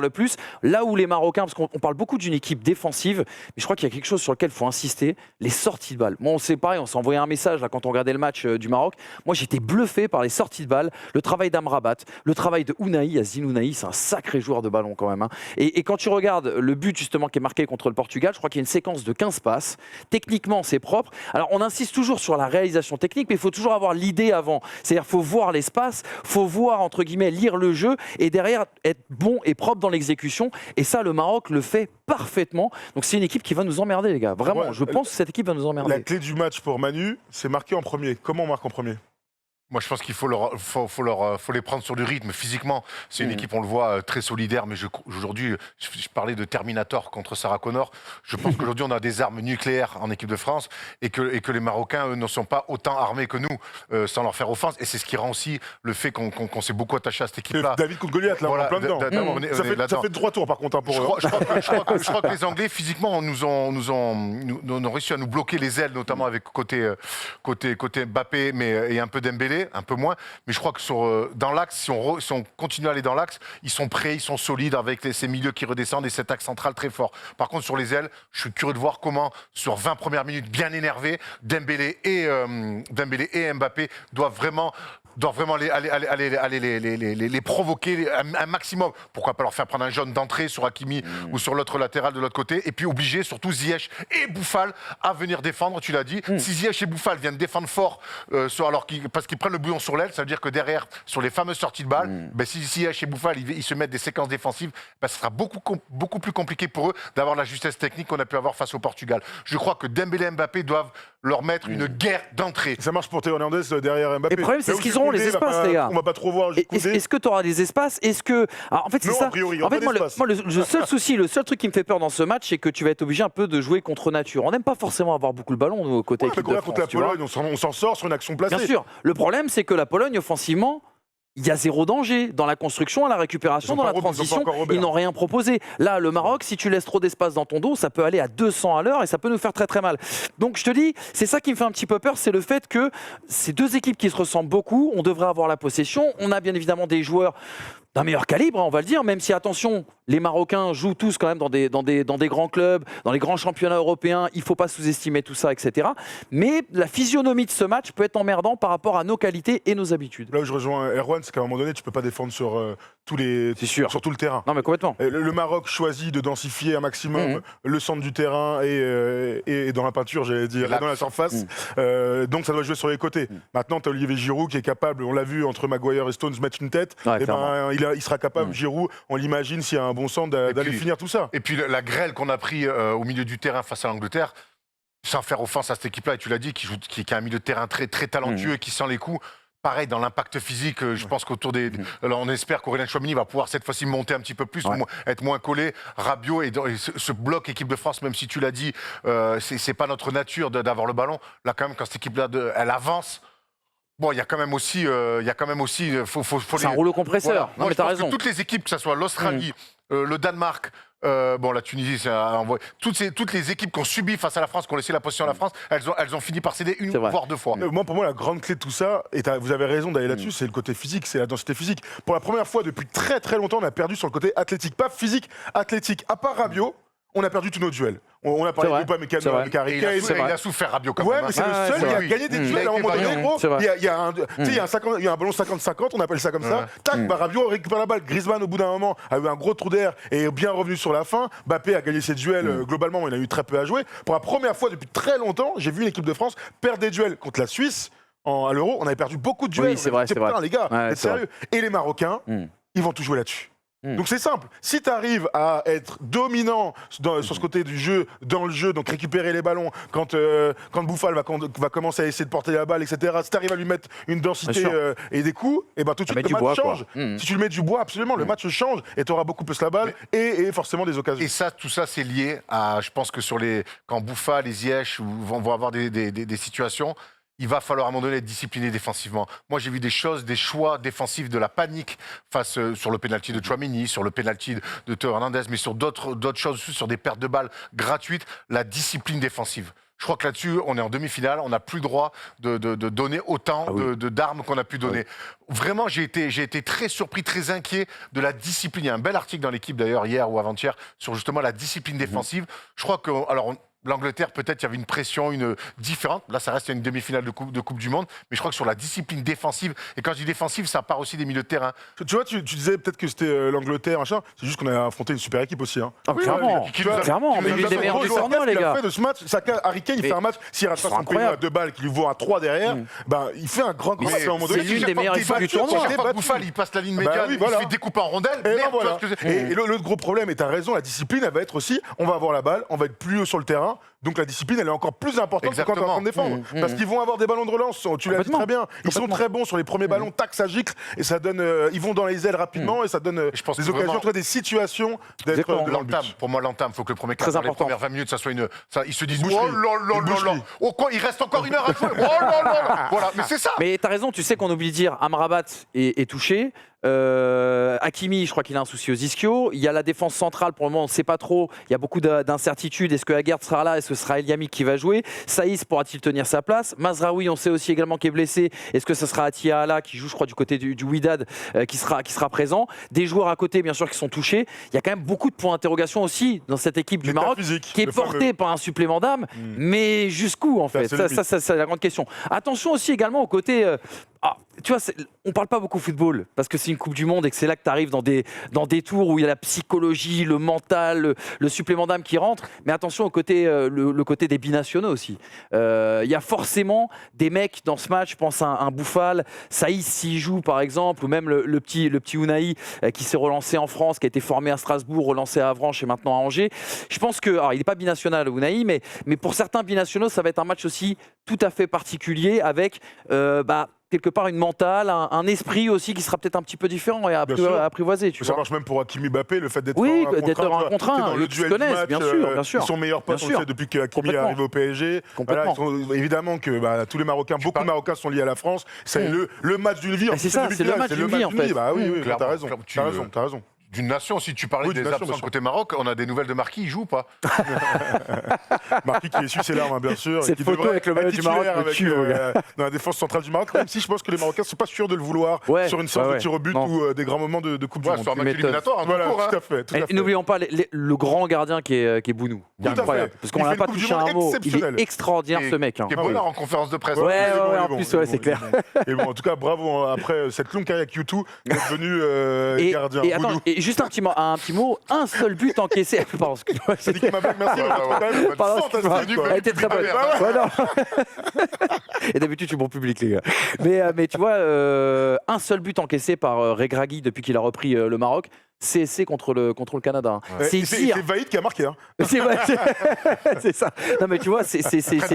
le plus. Là où les Marocains, parce qu'on parle beaucoup d'une équipe défensive, mais je crois qu'il y a quelque chose sur lequel il faut insister, les sorties de balles. Moi c'est pareil, on s'est envoyé un message là, quand on regardait le match du Maroc. Moi j'étais bluffé par les sorties de balles, le travail d'Amrabat, le travail de Ounahi. Yazine Ounahi, c'est un sacré joueur de ballon quand même. Hein. Et quand tu regardes le but justement qui est marqué contre le Portugal, je crois qu'il y a une séquence de 15 passes. Techniquement, c'est propre. Alors on insiste toujours sur la réalisation technique, mais il faut toujours avoir l'idée avant. C'est-à-dire qu'il faut voir l'espace, il faut voir, entre guillemets, lire le jeu et derrière être bon et propre dans l'exécution. Et ça, le Maroc le fait parfaitement. Donc c'est une équipe qui va nous emmerder, les gars. Vraiment, je pense que cette équipe va nous emmerder. La clé du match pour Manu, c'est marquer en premier. Comment on marque en premier ? Moi, je pense qu'il faut les prendre sur du rythme. Physiquement, c'est une équipe, on le voit, très solidaire. Mais aujourd'hui, je parlais de Terminator contre Sarah Connor. Je pense qu'aujourd'hui, on a des armes nucléaires en équipe de France et que les Marocains, eux, ne sont pas autant armés que nous, sans leur faire offense. Et c'est ce qui rend aussi le fait qu'on s'est beaucoup attaché à cette équipe-là. David contre Goliath, là, voilà, on est en plein dedans. Ça fait 3 tours, par contre, hein, pour eux. Je crois que les Anglais, physiquement, nous ont réussi à nous bloquer les ailes, notamment avec côté Mbappé et un peu Dembélé. Un peu moins, mais je crois que dans l'axe, si on continue à aller dans l'axe, ils sont prêts, ils sont solides avec ces milieux qui redescendent et cet axe central très fort. Par contre, sur les ailes, je suis curieux de voir comment, sur 20 premières minutes bien énervées, Dembélé et Mbappé doivent vraiment les provoquer un maximum. Pourquoi pas leur faire prendre un jaune d'entrée sur Hakimi ou sur l'autre latéral de l'autre côté, et puis obliger surtout Ziyech et Bouffal à venir défendre, tu l'as dit. Si Ziyech et Bouffal viennent défendre fort parce qu'ils prennent le bouillon sur l'aile, ça veut dire que derrière, sur les fameuses sorties de balles, si Ziyech et Bouffal ils se mettent des séquences défensives, ce sera beaucoup plus compliqué pour eux d'avoir la justesse technique qu'on a pu avoir face au Portugal. Je crois que Dembélé et Mbappé doivent leur mettre une guerre d'entrée. Ça marche pour Théo Hernandez derrière Mbappé. Et le problème, c'est ce qu'ils auront les espaces, les gars. On va pas trop voir. Est-ce que tu auras des espaces ? Alors, en fait, c'est non, ça. A priori, en fait, moi, le seul souci, le seul truc qui me fait peur dans ce match, c'est que tu vas être obligé un peu de jouer contre nature. On n'aime pas forcément avoir beaucoup le ballon, nous, côté équipe de France. Contre la Pologne, on s'en sort sur une action placée. Bien sûr. Le problème, c'est que la Pologne, offensivement, il y a zéro danger dans la construction, à la récupération, dans la transition. Ils n'ont rien proposé. Là, le Maroc, si tu laisses trop d'espace dans ton dos, ça peut aller à 200 à l'heure et ça peut nous faire très très mal. Donc je te dis, c'est ça qui me fait un petit peu peur, c'est le fait que ces deux équipes qui se ressemblent beaucoup, on devrait avoir la possession. On a bien évidemment des joueurs d'un meilleur calibre, on va le dire, même si, attention, les Marocains jouent tous quand même dans des grands clubs, dans les grands championnats européens, il ne faut pas sous-estimer tout ça, etc. Mais la physionomie de ce match peut être emmerdant par rapport à nos qualités et nos habitudes. Là où je rejoins Erwan, c'est qu'à un moment donné, tu ne peux pas défendre sur tout le terrain. Non, mais complètement. Le Maroc choisit de densifier un maximum le centre du terrain et dans la peinture, j'allais dire, et dans la surface. Donc ça doit jouer sur les côtés. Maintenant, tu as Olivier Giroud qui est capable, on l'a vu entre Maguire et Stones, mettre une tête. Il sera capable, Giroud, on l'imagine, s'il y a un bon centre, d'aller finir tout ça. Et puis la grêle qu'on a pris au milieu du terrain face à l'Angleterre, sans faire offense à cette équipe-là, et tu l'as dit, qui a un milieu de terrain très, très talentueux, qui sent les coups. Pareil, dans l'impact physique, je pense qu'autour alors on espère qu'Aurélien Tchouameni va pouvoir cette fois-ci monter un petit peu plus, être moins collé. Rabiot et ce bloc équipe de France, même si tu l'as dit, c'est pas notre nature d'avoir le ballon. Là, quand même, quand cette équipe-là, elle avance. Bon, il y a quand même aussi, c'est un rouleau compresseur. Voilà. Non, mais t'as raison. Toutes les équipes, que ce soit l'Australie, le Danemark, la Tunisie, ça a envoyé. Toutes les équipes qui ont subi face à la France, qui ont laissé la position à la France, elles ont fini par céder une voire deux fois. Pour moi, la grande clé de tout ça, et vous avez raison d'aller là-dessus, c'est le côté physique, c'est la densité physique. Pour la première fois depuis très très longtemps, on a perdu sur le côté athlétique, pas physique, athlétique. À part Rabiot, on a perdu tous nos duels. On a parlé de pas Mécano avec Harry Kane. Il a souffert Rabiot quand même. Ouais, mais c'est le seul qui a gagné des duels à un moment donné, gros. Il y a un ballon 50-50, on appelle ça comme ça. Tac, Rabiot récupère la balle. Griezmann, au bout d'un moment, a eu un gros trou d'air et est bien revenu sur la fin. Mbappé a gagné ses duels. Globalement, il a eu très peu à jouer. Pour la première fois depuis très longtemps, j'ai vu une équipe de France perdre des duels contre la Suisse. À l'Euro, on avait perdu beaucoup de duels. Oui, c'est vrai. Putain, les gars, c'est sérieux. Et les Marocains, ils vont tout jouer là-dessus. Donc c'est simple, si tu arrives à être dominant sur ce côté du jeu, dans le jeu, donc récupérer les ballons, quand Bouffal va commencer à essayer de porter la balle, etc., si tu arrives à lui mettre une densité et des coups, et tout de suite le match change. Si tu lui mets du bois, absolument, le match change et tu auras beaucoup plus la balle et forcément des occasions. Et tout ça c'est lié à, je pense que quand Bouffal et Ziyech vont avoir des situations, il va falloir à un moment donné être discipliné défensivement. Moi, j'ai vu des choix défensifs, de la panique face sur le pénalty de Tchouaméni, sur le pénalty de Théo Hernandez, mais sur d'autres choses, sur des pertes de balles gratuites, la discipline défensive. Je crois que là-dessus, on est en demi-finale, on n'a plus le droit de donner autant d'armes qu'on a pu donner. Vraiment, j'ai été très surpris, très inquiet de la discipline. Il y a un bel article dans l'équipe d'ailleurs, hier ou avant-hier, sur justement la discipline défensive. Je crois que... L'Angleterre, peut-être, il y avait une pression différente. Là, ça reste une demi-finale de coupe du Monde. Mais je crois que sur la discipline défensive, et quand je dis défensive, ça part aussi des milieux de terrain. Tu vois, tu disais peut-être que c'était l'Angleterre, machin. C'est juste qu'on a affronté une super équipe aussi. Hein. Ah, clairement, clairement. Mais l'une des meilleures du tournoi, les gars. Il a fait de ce match, Harry Kane, il fait un match, s'il rate pas son péno à 2 balles, qu'il lui vaut un 3 derrière, ben, il fait un grand match à un moment donné. C'est l'une des meilleures équipes du tournoi. Bouffal, il passe la ligne médiane, il se fait découper en rondelles. Et l'autre gros problème, et tu as raison, la discipline, elle va être aussi, on va avoir la balle, on va être plus haut sur le terrain. Donc la discipline, elle est encore plus importante que quand on est en train de défendre. Parce qu'ils vont avoir des ballons de relance, tu l'as dit très bien. Ils sont très bons sur les premiers ballons, tac, ça gicle, et ça donne. Ils vont dans les ailes rapidement, et ça donne des occasions, des situations d'être dans le but. Pour moi, l'entame, il faut que le premier quart, les premières 20 minutes, ça soit une. Ils se disent, oh là là, oh quoi, il reste encore 1 heure à jouer. Oh là là. Voilà, mais c'est ça. Mais t'as raison, tu sais qu'on oublie de dire, Amrabat est touché. Hakimi, je crois qu'il a un souci aux ischio. Il y a la défense centrale, pour le moment, on ne sait pas trop. Il y a beaucoup d'incertitudes. Est-ce que Aguerd sera là? Est-ce que ce sera El Yami qui va jouer? Saïs pourra-t-il tenir sa place? Mazraoui, on sait aussi également qu'il est blessé. Est-ce que ce sera Atia Allah qui joue, je crois, du côté du Wydad qui sera présent? Des joueurs à côté, bien sûr, qui sont touchés. Il y a quand même beaucoup de points d'interrogation aussi dans cette équipe du Maroc qui est portée par un supplément d'âme. Mais jusqu'où, en fait? Ça, c'est la grande question. Attention aussi également au côté... tu vois, on parle pas beaucoup football parce que c'est une Coupe du Monde et que c'est là que tu arrives dans des tours où il y a la psychologie, le mental, le supplément d'âme qui rentre. Mais attention au côté, le côté des binationaux aussi. Il y a forcément des mecs dans ce match, je pense à un Bouffal, Saïs s'il joue par exemple, ou même le petit Ounahi qui s'est relancé en France, qui a été formé à Strasbourg, relancé à Avranches et maintenant à Angers. Je pense que, alors il n'est pas binational Ounahi, mais pour certains binationaux, ça va être un match aussi tout à fait particulier avec quelque part une mentale, un esprit aussi qui sera peut-être un petit peu différent et à apprivoiser. Ça marche même pour Hakimi Mbappé, le fait d'être un contre un. Dans le duel du match, bien sûr. Ils sont meilleurs potes, on le sait, depuis que Hakimi est arrivé au PSG. Voilà, évidemment que tous les Marocains, beaucoup de Marocains sont liés à la France. C'est le match d'une vie. C'est ça, c'est le match d'une vie en fait. Oui, t'as raison. D'une nation, si tu parlais des absents côté Maroc, on a des nouvelles de Marquis, il joue ou pas? Marquis qui essuie ses larmes, bien sûr. Cette photo avec le maillot du Maroc dans la défense centrale du Maroc, même si je pense que les Marocains ne sont pas sûrs de le vouloir sur une sorte de tir au but ou des grands moments de Coupe du Monde. Sur un match éliminatoire, tout à fait. Et n'oublions pas le grand gardien qui est Bounou. Incroyable. Parce qu'on n'a pas touché un mot. Il est extraordinaire ce mec. Qui est bonheur en conférence de presse. Ouais, en plus, c'est clair. Et bon, en tout cas, bravo après cette longue carrière avec U2 d'être devenu gardien. Et juste un petit mot, un seul but encaissé. Pardon, excuse-moi. Ça dit que ma blague, merci. Elle était très bonne. Et d'habitude, je suis bon public, les gars. Mais tu vois, un seul but encaissé par Regragui depuis qu'il a repris le Maroc. CSC contre le Canada. C'est Vaïd qui a marqué. C'est ça. Non, mais tu vois, c'est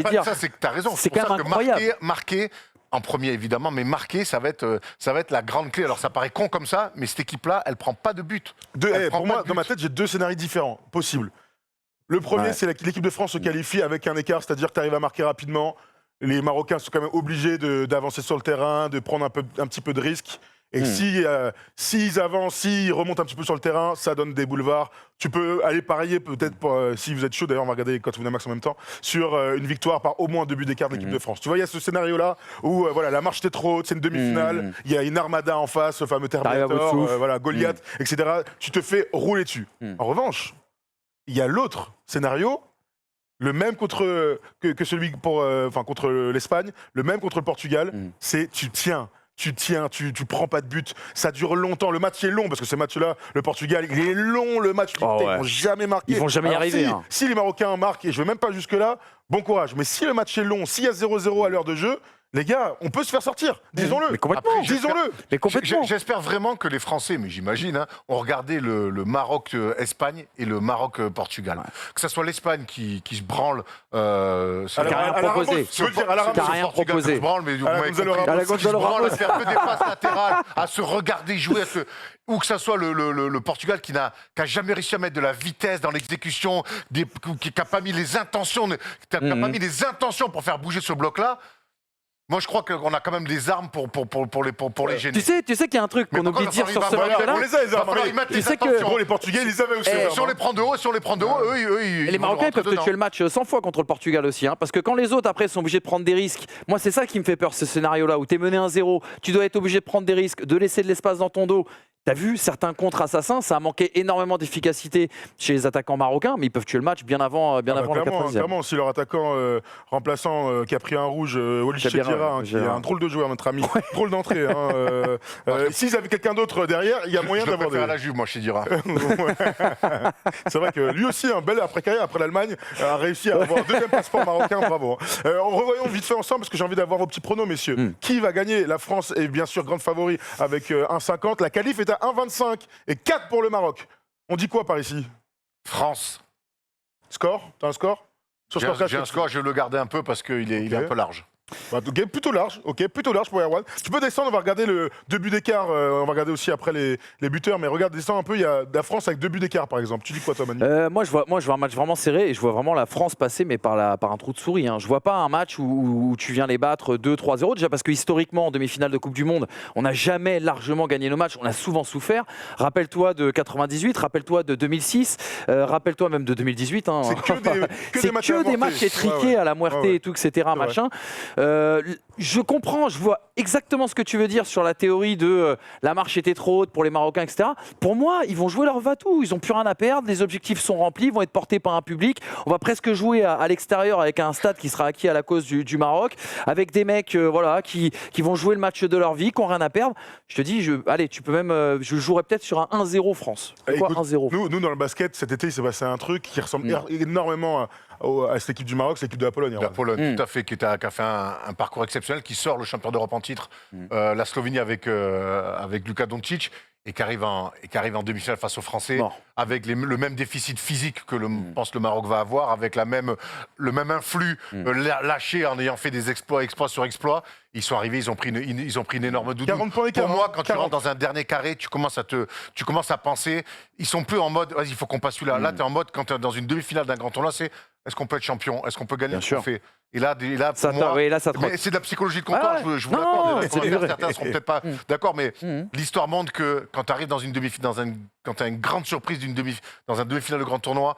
dire. Ça, c'est que tu as raison. C'est quand même incroyable. Marquer en premier, évidemment, mais marquer, ça va être la grande clé. Alors, ça paraît con comme ça, mais cette équipe-là, elle prend pas de but. Pour moi, dans ma tête, j'ai 2 scénarios différents possibles. Le premier, c'est l'équipe de France se qualifie avec un écart, c'est-à-dire que tu arrives à marquer rapidement. Les Marocains sont quand même obligés d'avancer sur le terrain, de prendre un petit peu de risque. Et s'ils avancent, s'ils remontent un petit peu sur le terrain, ça donne des boulevards. Tu peux aller parier peut-être, si vous êtes chaud, d'ailleurs on va regarder quand vous Winamax en même temps, sur une victoire par au moins 2 buts d'écart de l'équipe de France. Tu vois, il y a ce scénario-là où la marche était trop haute, c'est une demi-finale, il y a une armada en face, le fameux Terminator, Goliath, etc. Tu te fais rouler dessus. En revanche, il y a l'autre scénario, le même que celui contre l'Espagne, le même contre le Portugal, c'est tu tiens, tu prends pas de but, ça dure longtemps, le match est long, parce que ce match-là, le Portugal, il est long, le match, ils vont jamais marquer. Ils vont jamais y arriver. Si les Marocains marquent, et je vais même pas jusque-là, bon courage, mais si le match est long, s'il y a 0-0 à l'heure de jeu, les gars, on peut se faire sortir, disons-le. Mais complètement. Disons-le. Mais complètement. J'espère vraiment que les Français, mais j'imagine, ont regardé le Maroc-Espagne et le Maroc-Portugal. Ouais. Que ce soit l'Espagne qui se branle. Qui n'a rien proposé. Tu veux dire à la Ramos, rien proposé. Se branle, mais se branle, à faire que des passes latérales, à se regarder jouer, ou que ce soit le Portugal qui n'a jamais réussi à mettre de la vitesse dans l'exécution, qui n'a pas mis les intentions, pour faire bouger ce bloc-là. Moi, je crois qu'on a quand même des armes pour les gêner. Tu sais qu'il y a un truc qu'on oublie de dire sur ce match-là. On les a, les armes. Tu sais que Bon, les Portugais, ils les avaient aussi. Si on les prend de haut, eux, Et les Marocains peuvent te tuer le match 100 fois contre le Portugal aussi. Parce que quand les autres, après, sont obligés de prendre des risques, moi, c'est ça qui me fait peur, ce scénario-là, où tu es mené 1-0, tu dois être obligé de prendre des risques, de laisser de l'espace dans ton dos. T'as vu certains contre-assassins, ça a manqué énormément d'efficacité chez les attaquants marocains, mais ils peuvent tuer le match bien avant le 90e. Clairement, si leur attaquant remplaçant qui a pris un rouge, Walid Chedira, qui est un drôle de joueur, notre ami, drôle d'entrée. S'ils avaient quelqu'un d'autre derrière, il y a moyen d'avoir à la Juve, moi, Chedira. C'est vrai que lui aussi, un bel après-carrière, après l'Allemagne, a réussi à avoir un deuxième passeport marocain, bravo. Revoyons vite fait ensemble, parce que j'ai envie d'avoir vos petits pronos, messieurs. Qui va gagner? La France est bien sûr grande favori avec 1,50. La qualif est à 1,25 et 4 pour le Maroc. On dit quoi par ici? France. Score? T'as un score? J'ai un score, je vais le garder un peu parce qu'il est un peu large. Ok, plutôt large pour Erwan. Tu peux descendre, on va regarder le 2 buts d'écart, on va regarder aussi après les buteurs, mais regarde, descends un peu, il y a la France avec 2 buts d'écart par exemple. Tu dis quoi toi, Manu? Moi je vois un match vraiment serré et je vois vraiment la France passer, mais par un trou de souris. Je vois pas un match où tu viens les battre 2-3-0, déjà parce que historiquement en demi-finale de Coupe du Monde, on n'a jamais largement gagné nos matchs, on a souvent souffert. Rappelle-toi de 98, rappelle-toi de 2006, rappelle-toi même de 2018. C'est que des matchs étriqués à la Muerte et tout, etc. Machin. Je comprends, je vois exactement ce que tu veux dire sur la théorie de la marche était trop haute pour les Marocains, etc. Pour moi, ils vont jouer leur va-tout, ils n'ont plus rien à perdre, les objectifs sont remplis, ils vont être portés par un public. On va presque jouer à l'extérieur avec un stade qui sera acquis à la cause du Maroc, avec des mecs qui vont jouer le match de leur vie, qui n'ont rien à perdre. Je te dis, allez, tu peux même, je jouerais peut-être sur un 1-0 France. Écoute, 1-0. Nous, dans le basket, cet été, il s'est passé un truc qui ressemble énormément à cette équipe du Maroc, c'est l'équipe de la Pologne. La Pologne, tout à fait, qui a fait un parcours exceptionnel, qui sort le champion d'Europe en titre, la Slovénie avec Luka Doncic, et qui arrive en demi-finale face aux Français, avec le même déficit physique que pense le Maroc va avoir, avec le même influx lâché en ayant fait des exploits sur exploits. Ils sont arrivés, ils ont pris une énorme doudou. 40 points d'écart. Pour moi, quand tu rentres dans un dernier carré, tu commences à penser. Ils sont plus en mode, vas-y, il faut qu'on passe celui-là. Là, tu es en mode, quand tu es dans une demi-finale d'un grand tournoi, c'est est-ce qu'on peut être champion? Est-ce qu'on peut gagner ce qu'on fait? Et là, ça pour moi, mais c'est de la psychologie de comptoir, je vous l'accorde. Certains seront peut-être pas d'accord, mais l'histoire montre que quand tu arrives dans une demi-finale, quand tu as une grande surprise dans un demi-finale de grand tournoi,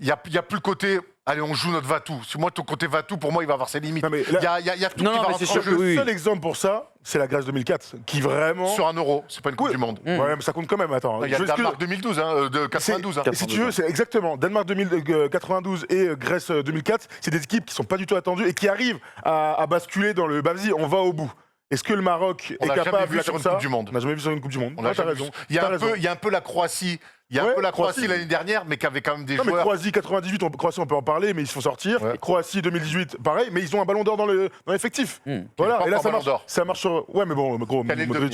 il n'y a plus le côté allez, on joue notre va-tout. Moi, ton côté va-tout, pour moi, il va avoir ses limites. Il y a tout qui va rentrer en jeu. Le seul exemple pour ça, c'est la Grèce 2004, qui vraiment... Sur un euro, c'est pas une Coupe du Monde. Ouais, mais ça compte quand même, attends. Il y a Danemark 2012, de 92. Si tu veux, c'est exactement. Danemark 92 et Grèce 2004, c'est des équipes qui sont pas du tout attendues et qui arrivent à basculer dans le... Vas-y, on va au bout. Est-ce que le Maroc est capable de faire ça? Coupe du Monde. On n'a jamais vu sur une Coupe du Monde. T'as raison. Il y a un peu la Croatie. Il y a un peu la Croatie l'année dernière, mais qui avait quand même des joueurs. Mais Croatie 98, Croatie on peut en parler, mais ils se font sortir. Ouais. Croatie 2018, pareil, mais ils ont un ballon d'or dans l'effectif. Voilà, et là ça marche sur. Ouais, mais bon, gros, Modric,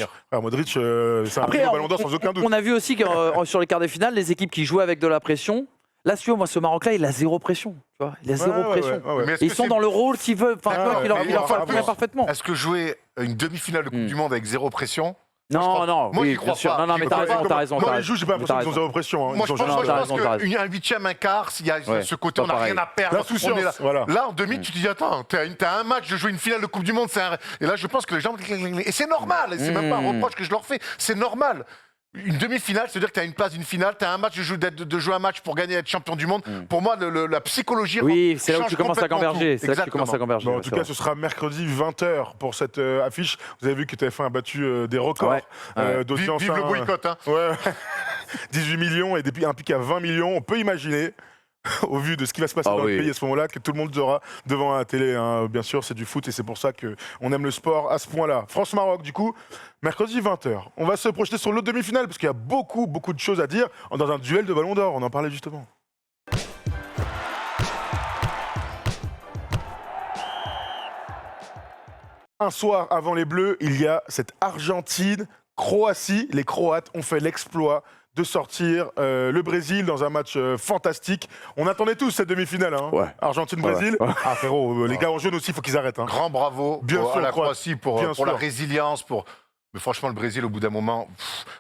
c'est un ballon d'or sans aucun doute. On a vu aussi que sur les quarts de finale, les équipes qui jouaient avec de la pression. Là, si tu vois, moi, ce Maroc-là, il a zéro pression. Tu vois, il a zéro pression. Ils sont dans le rôle qu'ils veulent. Enfin, il leur faut parfaitement. Est-ce que jouer une demi-finale de Coupe du Monde avec zéro pression? Non, moi, j'y crois pas. Non, mais t'as raison. Moi, les juges, j'ai pas l'impression qu'ils ont zéro pression. Moi, je pense qu'un huitième, un quart, s'il y a ce côté, on n'a rien à perdre. Là, en demi, tu te dis, attends, t'as un match de jouer une finale de Coupe du Monde. Et là, je pense que les gens. Et c'est normal. C'est même pas un reproche que je leur fais. C'est normal. Une demi-finale, c'est-à-dire que tu as une place d'une finale, tu as un match de jouer un match pour gagner, être champion du monde. Pour moi, la psychologie. Oui, c'est là où tu commences à converger. En tout cas, ce sera mercredi 20h pour cette affiche. Vous avez vu que TF1 a battu des records d'audience. Vive le boycott. Hein. Ouais. 18 millions et depuis un pic à 20 millions. On peut imaginer, au vu de ce qui va se passer dans le pays à ce moment-là, que tout le monde sera devant la télé. Bien sûr, c'est du foot et c'est pour ça qu'on aime le sport à ce point-là. France-Maroc, du coup, mercredi 20h. On va se projeter sur l'autre demi-finale parce qu'il y a beaucoup de choses à dire dans un duel de ballon d'or. On en parlait justement. Un soir avant les Bleus, il y a cette Argentine-Croatie. Les Croates ont fait l'exploit de sortir le Brésil dans un match fantastique. On attendait tous cette demi-finale, Argentine-Brésil. Ah frérot, les gars en jaune aussi, il faut qu'ils arrêtent. Grand bravo à la Croatie pour la résilience. Mais franchement, le Brésil, au bout d'un moment,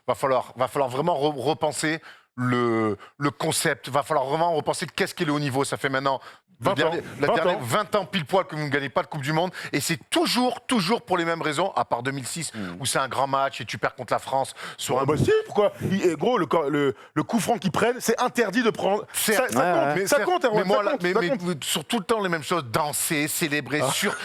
va falloir vraiment repenser. le concept. Va falloir vraiment repenser qu'est-ce qu'est le haut niveau. Ça fait maintenant 20 ans pile poil que vous ne gagnez pas de Coupe du Monde. Et c'est toujours pour les mêmes raisons, à part 2006, où c'est un grand match et tu perds contre la France. Sur un... si, pourquoi gros, le coup franc qu'ils prennent, c'est interdit de prendre. Ça compte, mais moi, mais sur tout le temps les mêmes choses. Danser, célébrer,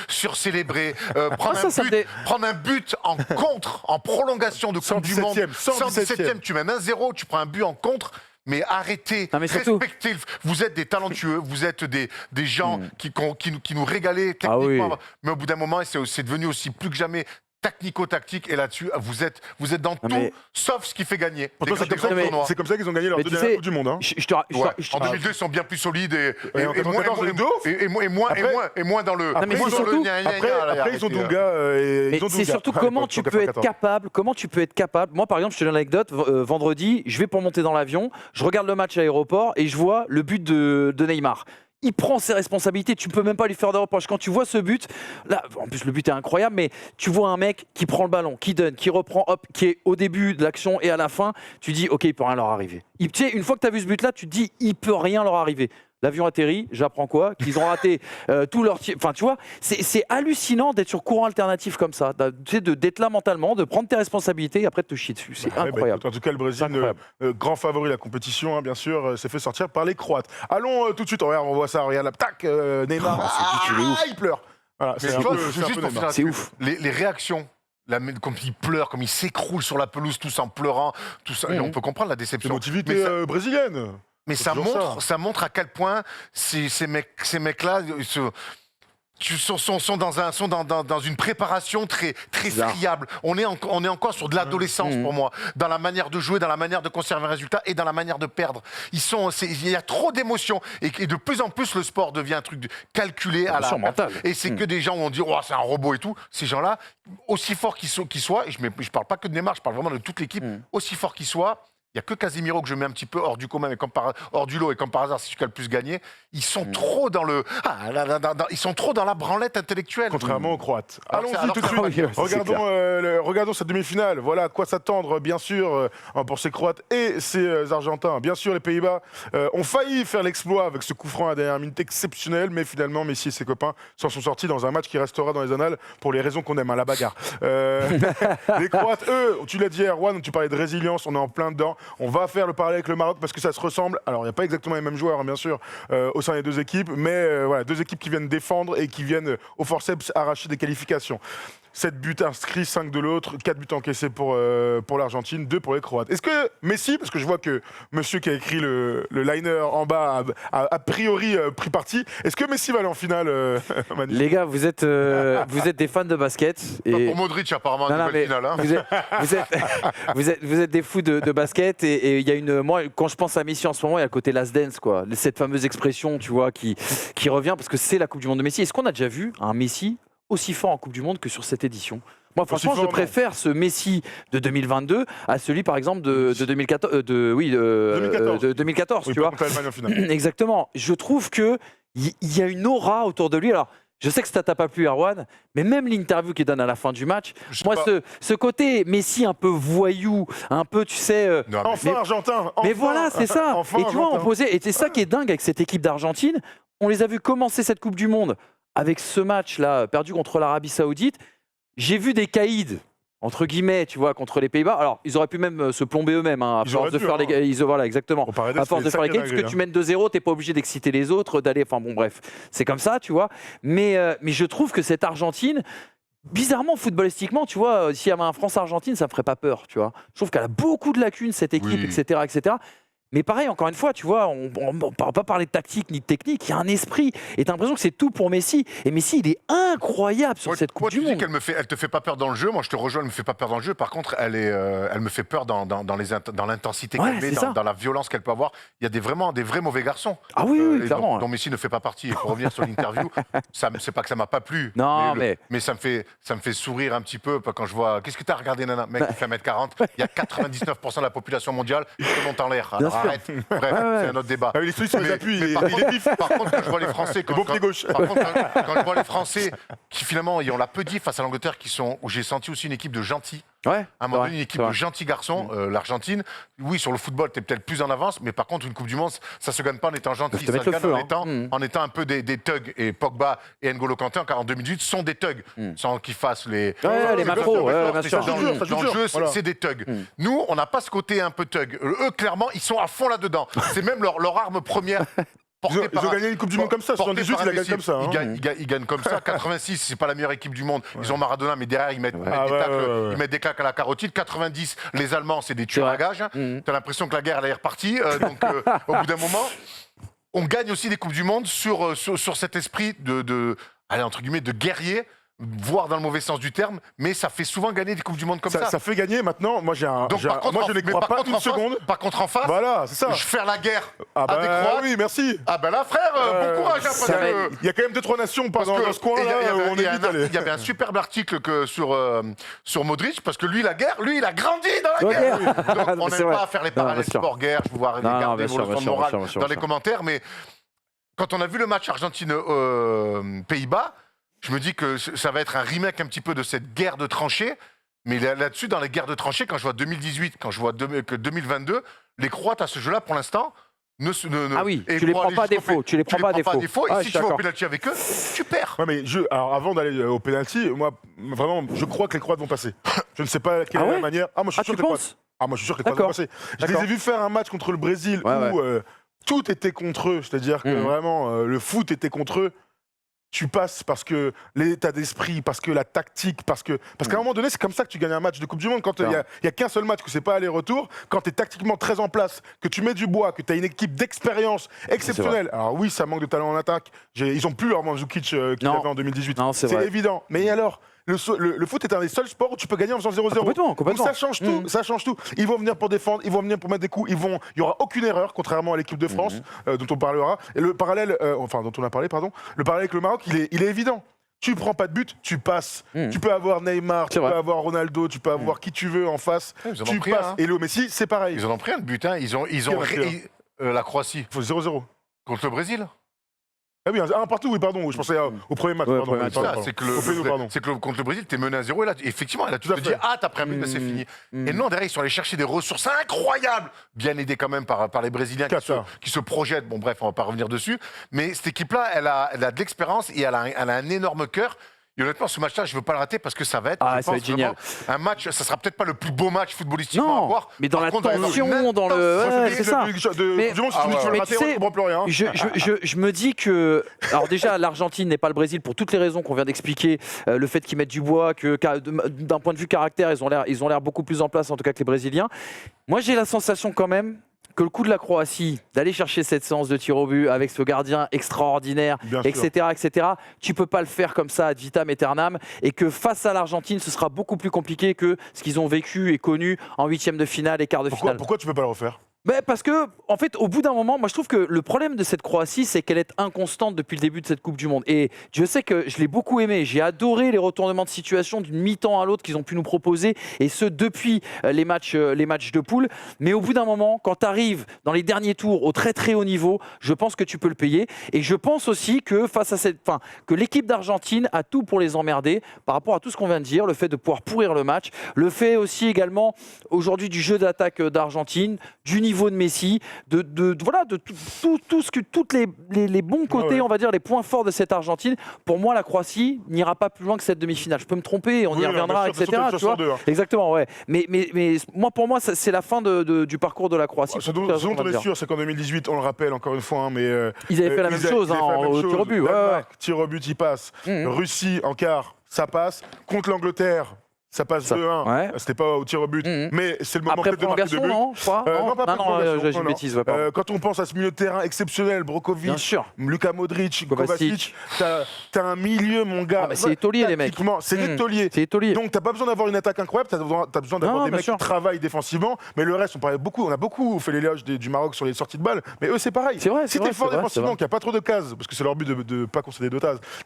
sur-célébrer, prendre un but en contre, en prolongation de Coupe du Monde. 117e, tu mènes 1-0, tu prends un but en contre. Mais arrêtez, respectez. Vous êtes des talentueux, vous êtes des gens qui nous régalaient techniquement. Mais au bout d'un moment, c'est devenu aussi plus que jamais technico-tactique. Et là-dessus, vous êtes dans tout, sauf ce qui fait gagner. C'est comme ça qu'ils ont gagné leur deuxième Coupe du Monde. Hein. En 2002, ils sont bien plus solides et moins dans le... Après, ils ont Dunga. Mais c'est surtout comment tu peux être capable. Moi, par exemple, je te donne l'anecdote. Vendredi, je vais pour monter dans l'avion, je regarde le match à l'aéroport et je vois le but de Neymar. Il prend ses responsabilités, tu peux même pas lui faire de reproche. Quand tu vois ce but, là, en plus le but est incroyable, mais tu vois un mec qui prend le ballon, qui donne, qui reprend, hop, qui est au début de l'action et à la fin, tu dis ok, il peut rien leur arriver. Tu sais, une fois que tu as vu ce but-là, tu te dis il peut rien leur arriver. L'avion atterrit, j'apprends quoi? Qu'ils ont raté tout leur... Enfin, tu vois, c'est hallucinant d'être sur courant alternatif comme ça, d'être là mentalement, de prendre tes responsabilités et après de te chier dessus. C'est incroyable. En tout cas, le Brésil, grand favori de la compétition, hein, bien sûr, s'est fait sortir par les Croates. Allons tout de suite, on voit ça, regarde, tac, Neymar, il pleure. Voilà, c'est ouf. Les réactions. Comme il pleure, comme il s'écroule sur la pelouse, tous en pleurant, tout ça. Et on peut comprendre la déception. L'émotivité brésilienne. Mais ça montre à quel point ces mecs-là sont dans une préparation très friable. On est encore sur de l'adolescence pour moi, dans la manière de jouer, dans la manière de conserver un résultat et dans la manière de perdre. Il y a trop d'émotions et de plus en plus le sport devient un truc calculé à la mental. Et c'est que des gens où on dit c'est un robot et tout. Ces gens-là, aussi forts qu'ils soient, et je parle pas que de Neymar, je parle vraiment de toute l'équipe, aussi forts qu'ils soient. Il n'y a que Casemiro que je mets un petit peu hors du commun, mais hors du lot, et comme par hasard, c'est celui qui a le plus gagné. Ils sont trop dans ils sont trop dans la branlette intellectuelle. Contrairement aux Croates. Allons-y tout de suite. Regardons cette demi-finale. Voilà à quoi s'attendre, bien sûr, pour ces Croates et ces Argentins. Bien sûr, les Pays-Bas ont failli faire l'exploit avec ce coup franc à la dernière minute exceptionnel, mais finalement, Messi et ses copains s'en sont sortis dans un match qui restera dans les annales pour les raisons qu'on aime, la bagarre. Les Croates, eux, tu l'as dit, Erwan, tu parlais de résilience, on est en plein dedans. On va faire le parallèle avec le Maroc parce que ça se ressemble. Alors, il n'y a pas exactement les mêmes joueurs, hein, bien sûr, au sein des deux équipes, mais voilà, deux équipes qui viennent défendre et qui viennent au forceps arracher des qualifications. 7 buts inscrits, 5 de l'autre, 4 buts encaissés pour l'Argentine, 2 pour les Croates. Est-ce que Messi, parce que je vois que monsieur qui a écrit le liner en bas a priori pris parti, est-ce que Messi va aller en finale Manu ? Les gars, vous êtes des fans de basket. Et... Pour Modric, apparemment, une nouvelle finale. Hein. Vous êtes des fous de basket et il y a une... Moi, quand je pense à Messi en ce moment, il y a le côté last dance, quoi. Cette fameuse expression, tu vois, qui revient parce que c'est la Coupe du Monde de Messi. Est-ce qu'on a déjà vu un Messi aussi fort en Coupe du Monde que sur cette édition? Moi, franchement, je préfère ce Messi de 2022 à celui, par exemple, de 2014. 2014, oui, tu vois. Exactement. Je trouve qu'il y a une aura autour de lui. Alors, je sais que ça t'a pas plu, Erwan, mais même l'interview qu'il donne à la fin du match, ce côté Messi un peu voyou, un peu, tu sais... enfin argentin. Mais voilà, c'est ça. Et tu vois, et c'est ça qui est dingue avec cette équipe d'Argentine. On les a vus commencer cette Coupe du Monde avec ce match-là perdu contre l'Arabie Saoudite. J'ai vu des caïds, entre guillemets, tu vois, contre les Pays-Bas. Alors, ils auraient pu même se plomber eux-mêmes, hein, à force de faire les... Voilà, exactement. À force de faire les caïds, parce que tu mènes 2-0, t'es pas obligé d'exciter les autres, d'aller... Enfin bon, bref, c'est comme ça, tu vois. Mais je trouve que cette Argentine... Bizarrement, footballistiquement, tu vois, s'il y avait un France-Argentine, ça me ferait pas peur, tu vois. Je trouve qu'elle a beaucoup de lacunes, cette équipe, etc., etc. Mais pareil, encore une fois, tu vois, on ne va pas parler de tactique ni de technique, il y a un esprit. Et tu as l'impression que c'est tout pour Messi. Et Messi, il est incroyable sur cette Coupe du Monde. Tu dis qu'elle te fait pas peur dans le jeu. Moi, je te rejoins, elle me fait pas peur dans le jeu. Par contre, elle me fait peur dans l'intensité qu'elle met, dans la violence qu'elle peut avoir. Il y a vraiment des vrais mauvais garçons. Ah oui, clairement. Dont Messi ne fait pas partie. Et pour revenir sur l'interview, c'est pas que ça m'a pas plu. Non, mais ça me fait sourire un petit peu quand je vois. Qu'est-ce que tu as regardé, Nana? Mec, il fait 1m40. Il y a 99% de la population mondiale qui monte en l'air. Alors arrête. Bref. C'est un autre débat. Ah, il est sur les appuis, par contre, quand je vois les Français, quand je vois les Français qui finalement ils ont la peu dit face à l'Angleterre, où j'ai senti aussi une équipe de gentils. Ouais, À un moment donné, une équipe de gentils garçons, l'Argentine. Oui, sur le football, tu es peut-être plus en avance, mais par contre, une Coupe du Monde, ça se gagne pas en étant gentil, ça se gagne en étant un peu des thugs. Et Pogba et N'Golo Kanté, en 2018, sont des thugs, sans qu'ils fassent les macros. Dans le jeu, c'est des thugs. Nous, on n'a pas ce côté un peu thug. Eux, clairement, ils sont à fond là-dedans. C'est même leur arme première. Ils ont gagné une Coupe du Monde comme ça, 78, ils la gagnent comme ça. Ils gagnent comme ça. 86, c'est pas la meilleure équipe du monde. Ils ont Maradona, mais derrière, ils mettent des claques à la carotide. 90, les Allemands, c'est des tueurs à gages. T'as l'impression que la guerre, elle est repartie. Donc, au bout d'un moment, on gagne aussi des Coupes du Monde sur cet esprit allez, entre guillemets, de guerrier, voire dans le mauvais sens du terme, mais ça fait souvent gagner des Coupes du Monde comme ça. Ça fait gagner maintenant. Moi, je ne les crois pas une seconde. Par contre, en face, voilà, c'est ça. Je faire la guerre à des Croates. Oui, merci. Ah ben là, frère, bon courage. Il y a quand même 2-3 nations dans ce coin là où on est vite allé. Il y avait un superbe article sur Modric, parce que lui, la guerre, il a grandi dans la guerre. Donc, on n'aime pas faire les parallèles sport-guerre. Je vous vois regarder vos leçons de morale dans les commentaires, mais quand on a vu le match Argentine-Pays-Bas, je me dis que ça va être un remake un petit peu de cette guerre de tranchées. Mais là-dessus, dans les guerres de tranchées, quand je vois 2018, quand je vois que 2022, les Croates à ce jeu-là, pour l'instant, ah oui, tu les prends pas à défaut. Tu les prends pas à défaut. Et si tu vas au pénalty avec eux, tu perds. Ouais, mais alors avant d'aller au pénalty, moi, vraiment, je crois que les Croates vont passer. Je ne sais pas quelle est la manière. Moi, je suis sûr que les Croates. Moi, je suis sûr que les Croates vont passer. Je les ai vus faire un match contre le Brésil où tout était contre eux. C'est-à-dire que vraiment, le foot était contre eux. Tu passes parce que l'état d'esprit, parce que la tactique, parce qu'à un moment donné, c'est comme ça que tu gagnes un match de Coupe du Monde. Quand il y a qu'un seul match, que c'est pas aller-retour, quand tu es tactiquement très en place, que tu mets du bois, que tu as une équipe d'expérience exceptionnelle. Alors oui, ça manque de talent en attaque. Ils ont plus leur Mandzukic qu'ils avaient en 2018. C'est évident. Mais alors le foot est un des seuls sports où tu peux gagner en faisant 0-0. Complètement. Donc ça change tout, ça change tout. Ils vont venir pour défendre, ils vont venir pour mettre des coups, il y aura aucune erreur, contrairement à l'équipe de France, dont on parlera. Et le parallèle, dont on a parlé, pardon, le parallèle avec le Maroc, il est évident. Tu prends pas de but, tu passes. Tu peux avoir Neymar, tu peux avoir Ronaldo, tu peux avoir qui tu veux en face. Tu passes. Et Léo Messi, c'est pareil. Ils en ont pris un but, ils ont la Croatie. Il faut 0-0. Contre le Brésil. Ah oui, un partout, oui, pardon. Je pensais au premier match. C'est que contre le Brésil, t'es mené à 0 et là, effectivement, là, tu te dis, t'as pris un but, c'est fini. Et non, derrière, ils sont allés chercher des ressources incroyables, bien aidés quand même par les Brésiliens qui se projettent. Bon, bref, on va pas revenir dessus. Mais cette équipe-là, elle a de l'expérience et elle a un énorme cœur. Et honnêtement, ce match-là, je ne veux pas le rater parce que ça va être, ça va être génial. Un match, ça sera peut-être pas le plus beau match footballistiquement à voir. Mais dans la tension, dans le... c'est ça. Je me dis que... Alors déjà, l'Argentine n'est pas le Brésil pour toutes les raisons qu'on vient d'expliquer. Le fait qu'ils mettent du bois, que d'un point de vue caractère, ils ont l'air beaucoup plus en place, en tout cas que les Brésiliens. Moi, j'ai la sensation quand même que le coup de la Croatie, d'aller chercher cette séance de tir au but avec ce gardien extraordinaire, etc., tu peux pas le faire comme ça ad vitam aeternam, et que face à l'Argentine, ce sera beaucoup plus compliqué que ce qu'ils ont vécu et connu en huitième de finale et quart de finale. Pourquoi tu peux pas le refaire ? Parce que, en fait, au bout d'un moment, moi je trouve que le problème de cette Croatie, c'est qu'elle est inconstante depuis le début de cette Coupe du Monde. Et je sais que je l'ai beaucoup aimé. J'ai adoré les retournements de situation d'une mi-temps à l'autre qu'ils ont pu nous proposer, et ce depuis les matchs de poule. Mais au bout d'un moment, quand tu arrives dans les derniers tours au très très haut niveau, je pense que tu peux le payer. Et je pense aussi que face à que l'équipe d'Argentine a tout pour les emmerder par rapport à tout ce qu'on vient de dire, le fait de pouvoir pourrir le match, le fait aussi également aujourd'hui du jeu d'attaque d'Argentine, du niveau de Messi, de tout ce que toutes les bons côtés, on va dire les points forts de cette Argentine. Pour moi, la Croatie n'ira pas plus loin que cette demi-finale. Je peux me tromper, on y reviendra, etc. Tu vois exactement, ouais. Mais pour moi, c'est la fin du parcours de la Croatie. Ce dont on est sûr, c'est qu'en 2018, on le rappelle encore une fois, ils avaient fait la même chose au tir au but. Tir au but, il passe. Russie en quart, ça passe. Contre l'Angleterre, ça passe 2-1. C'était pas au tir au but, mais c'est le moment après de marquer de but. Non, j'ai une bêtise. Quand on pense à ce milieu de terrain exceptionnel, Brozovic, Luka Modric, Kovacic, t'as un milieu, mon gars. C'est étolier, les mecs. C'est étolier. Donc t'as pas besoin d'avoir une attaque incroyable, t'as besoin d'avoir des mecs qui travaillent défensivement. Mais le reste, on a beaucoup fait l'éloge du Maroc sur les sorties de balles. Mais eux, c'est pareil. Si t'es fort défensivement, qu'il n'y a pas trop de cases, parce que c'est leur but de pas concéder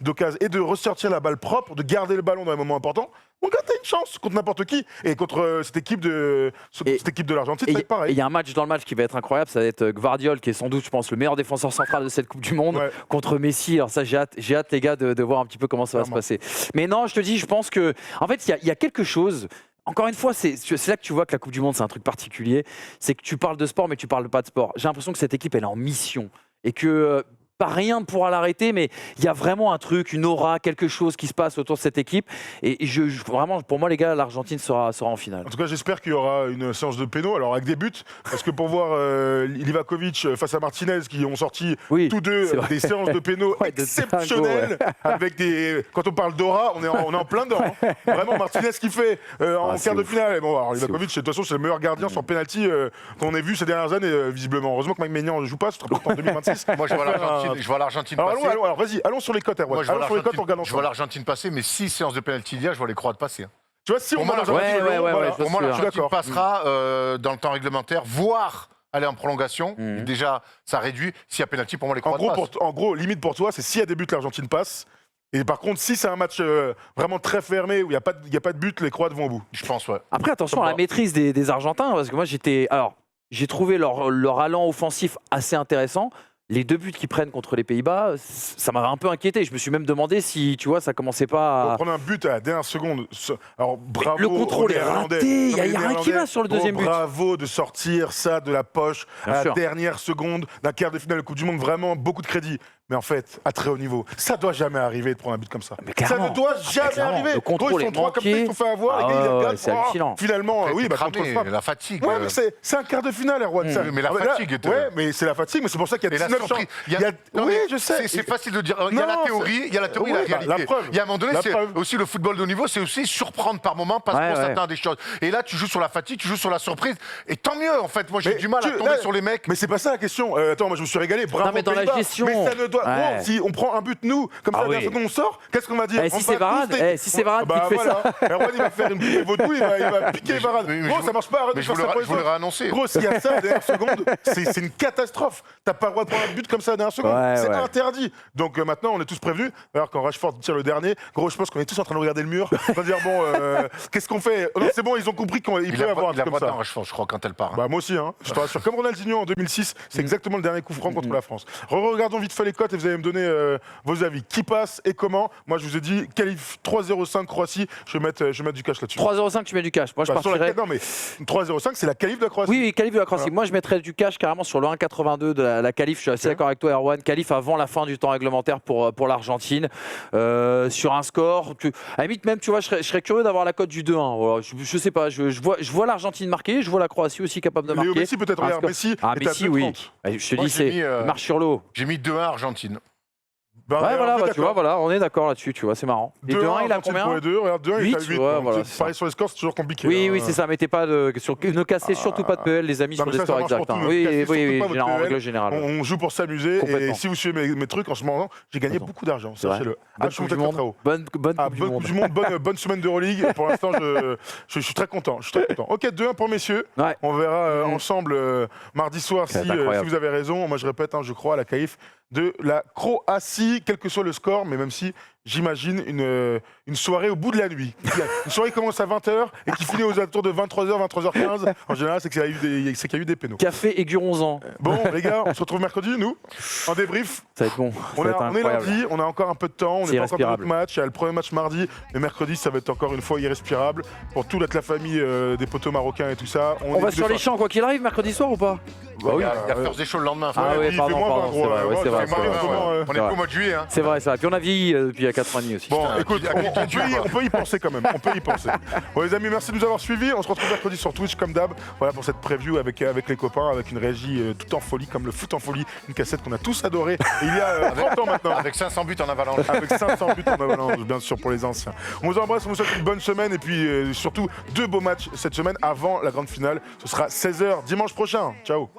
d'occases, et de ressortir la balle propre, de garder le ballon dans les moments importants, mon gars, t'as une chance contre n'importe qui. Et contre cette équipe de l'Argentine, ça va être pareil. Il y a un match dans le match qui va être incroyable, ça va être Gvardiol, qui est sans doute, je pense, le meilleur défenseur central de cette Coupe du Monde, contre Messi. Alors ça, j'ai hâte, les gars, de voir un petit peu comment ça va se passer. Mais non, je te dis, je pense que, en fait, il y a quelque chose. Encore une fois, c'est là que tu vois que la Coupe du Monde, c'est un truc particulier. C'est que tu parles de sport, mais tu parles pas de sport. J'ai l'impression que cette équipe, elle est en mission. Et que pas rien ne pourra l'arrêter, mais il y a vraiment un truc, une aura, quelque chose qui se passe autour de cette équipe. Et vraiment, pour moi, les gars, l'Argentine sera en finale. En tout cas, j'espère qu'il y aura une séance de péno, alors avec des buts, parce que pour voir Livakovic face à Martinez, qui ont sorti tous deux des séances de péno exceptionnelles, avec des... Quand on parle d'aura, on est en plein dedans. Hein. Vraiment, Martinez qui fait en quart de finale. Et bon, alors Livakovic, de toute façon, c'est le meilleur gardien sur penalty qu'on ait vu ces dernières années, visiblement. Heureusement que Mike Maignan ne joue pas, ce sera peut-être en 2026. Moi, je vois l'Argentine passer. Alors vas-y, allons sur les cotes, Erwan. Moi, je vois l'Argentine passer, mais 6 séances de penalty d'hier, je vois les Croates passer. Tu vois, si on moi, l'Argentine, pour moi, l'Argentine passera dans le temps réglementaire, voire aller en prolongation. Déjà, ça réduit. S'il y a penalty, pour moi, les Croates passent. En gros, limite pour toi, c'est s'il y a des buts, l'Argentine passe. Et par contre, si c'est un match vraiment très fermé, où il n'y a pas de but, les Croates vont au bout. Je pense, ouais. Après, attention à la maîtrise des Argentins, parce que moi, j'ai trouvé leur allant offensif assez intéressant. Les 2 buts qu'ils prennent contre les Pays-Bas, ça m'avait un peu inquiété. Je me suis même demandé si, tu vois, ça commençait pas à... Prendre un but à la dernière seconde. Alors, bravo. Le contrôle est raté. Il n'y a rien qui va sur le deuxième but. Bravo de sortir ça de la poche à la dernière seconde d'un quart de finale de Coupe du Monde. Vraiment, beaucoup de crédit. Mais en fait, à très haut niveau, ça doit jamais arriver de prendre un but comme ça. Ça ne doit jamais arriver. Le contrôle ils sont est 3 comme ça, ils sont fait avoir. C'est hallucinant. Finalement, oui, la fatigue. Ouais, mais c'est un quart de finale, Erwan. Mais la fatigue. Ouais, mais c'est la fatigue, mais c'est pour ça qu'il y a 19 chances. Oui, je sais. C'est facile de dire. Il y a la théorie, il y a la réalité. La preuve. Il y a un moment donné, c'est aussi le football de haut niveau, c'est aussi surprendre par moment parce qu'on s'attend à des choses. Et là, tu joues sur la fatigue, tu joues sur la surprise. Et tant mieux, en fait. Moi, j'ai du mal à tomber sur les mecs. Mais c'est pas ça la question. Attends, moi, je me suis régalé. Bravo. Mais dans la gestion. Mais ça ne doit. Si on prend un but, nous, comme ça, la dernière seconde, on sort, qu'est-ce qu'on va dire? Si c'est Varane qui fait ça. Erwan, il va faire une bouteille vaudou, il va piquer Varane. Gros, ça marche pas. Mais je vous l'aurais annoncé. Gros, s'il y a ça à la dernière seconde, c'est une catastrophe. T'as pas le droit de prendre un but comme ça à la dernière seconde. C'est interdit. Donc maintenant, on est tous prévenus. D'ailleurs, quand Rashford tire le dernier, gros, je pense qu'on est tous en train de regarder le mur. On va dire, bon, qu'est-ce qu'on fait? Non, c'est bon, ils ont compris qu'il peut y avoir un truc comme ça. Rashford, je crois, quand elle part. Bah, moi aussi, hein. Je te rassure. Comme Ronaldinho en 2006, c'est exactement le dernier coup franc contre la France. Regardons vite fait les cotes et vous allez me donner vos avis. Qui passe et comment? Moi, je vous ai dit, qualif 3-0-5 Croatie. Je vais mettre du cash là-dessus. 3-0-5, tu mets du cash. Moi, je partirais. Non, mais 3-0-5, c'est la qualif de la Croatie. Oui, qualif de la Croatie. Moi, je mettrais du cash carrément sur le 1,82 de la qualif. Je suis assez d'accord avec toi, Erwan. Qualif avant la fin du temps réglementaire pour l'Argentine. Sur un score. À la limite, même, tu vois, je serais curieux d'avoir la cote du 2-1. Voilà, je sais pas. Je vois l'Argentine marquer. Je vois la Croatie aussi capable de marquer. Léo Messi, peut-être. Regarde, Messi. Messi, oui. Je te dis, c'est marche sur l'eau. J'ai mis 2-1 Argentine. Tu vois, voilà, on est d'accord là-dessus, tu vois, c'est marrant. Et 2-1, il a combien? Regarde, 2-1, il a 8. Voilà, pareil sur les scores, c'est toujours compliqué. Oui, c'est ça, mettez pas ne cassez surtout pas de PL, les amis, sur des scores exacts. Oui, en règle générale. On joue pour s'amuser, et si vous suivez mes trucs, en ce moment, j'ai gagné beaucoup d'argent, sachez-le. Bonne Coupe du Monde, bonne Coupe du Monde. Bonne semaine d'Euroleague. Pour l'instant, je suis très content. Ok, 2-1 pour messieurs. On verra ensemble mardi soir si vous avez raison. Moi, je répète, je crois à la qualif de la Croatie, quel que soit le score, mais même si j'imagine une soirée au bout de la nuit. Une soirée qui commence à 20h et qui finit aux alentours de 23h, 23h15. En général, c'est qu'il y a eu des pénaux. Café aigurons-en. Bon, les gars, on se retrouve mercredi, nous, en débrief. Ça va être bon. On est lundi, on a encore un peu de temps, on n'est pas encore dans notre match. Il y a le premier match mardi, mais mercredi, ça va être encore une fois irrespirable. Pour toute la famille des poteaux marocains et tout ça. On va sur les champs, quoi qu'il arrive, mercredi soir ou pas? Il y a First des Show le lendemain. Ah oui, pardon, c'est vrai. On est plus au mois de juillet. C'est vrai, ça. Puis on a vieilli depuis à 4 ans et demi aussi. Bon, écoute, on peut y penser quand même. On peut y penser. Bon, les amis, merci de nous avoir suivis. On se retrouve mercredi sur Twitch comme d'hab. Voilà pour cette preview avec les copains, avec une régie tout en folie, comme le foot en folie, une cassette qu'on a tous adorée. Et il y a 30 ans maintenant. Avec 500 buts en avalanche. Avec 500 buts en avalanche, bien sûr, pour les anciens. On vous embrasse, on vous souhaite une bonne semaine et puis surtout 2 beaux matchs cette semaine avant la grande finale. Ce sera 16h dimanche prochain. Ciao.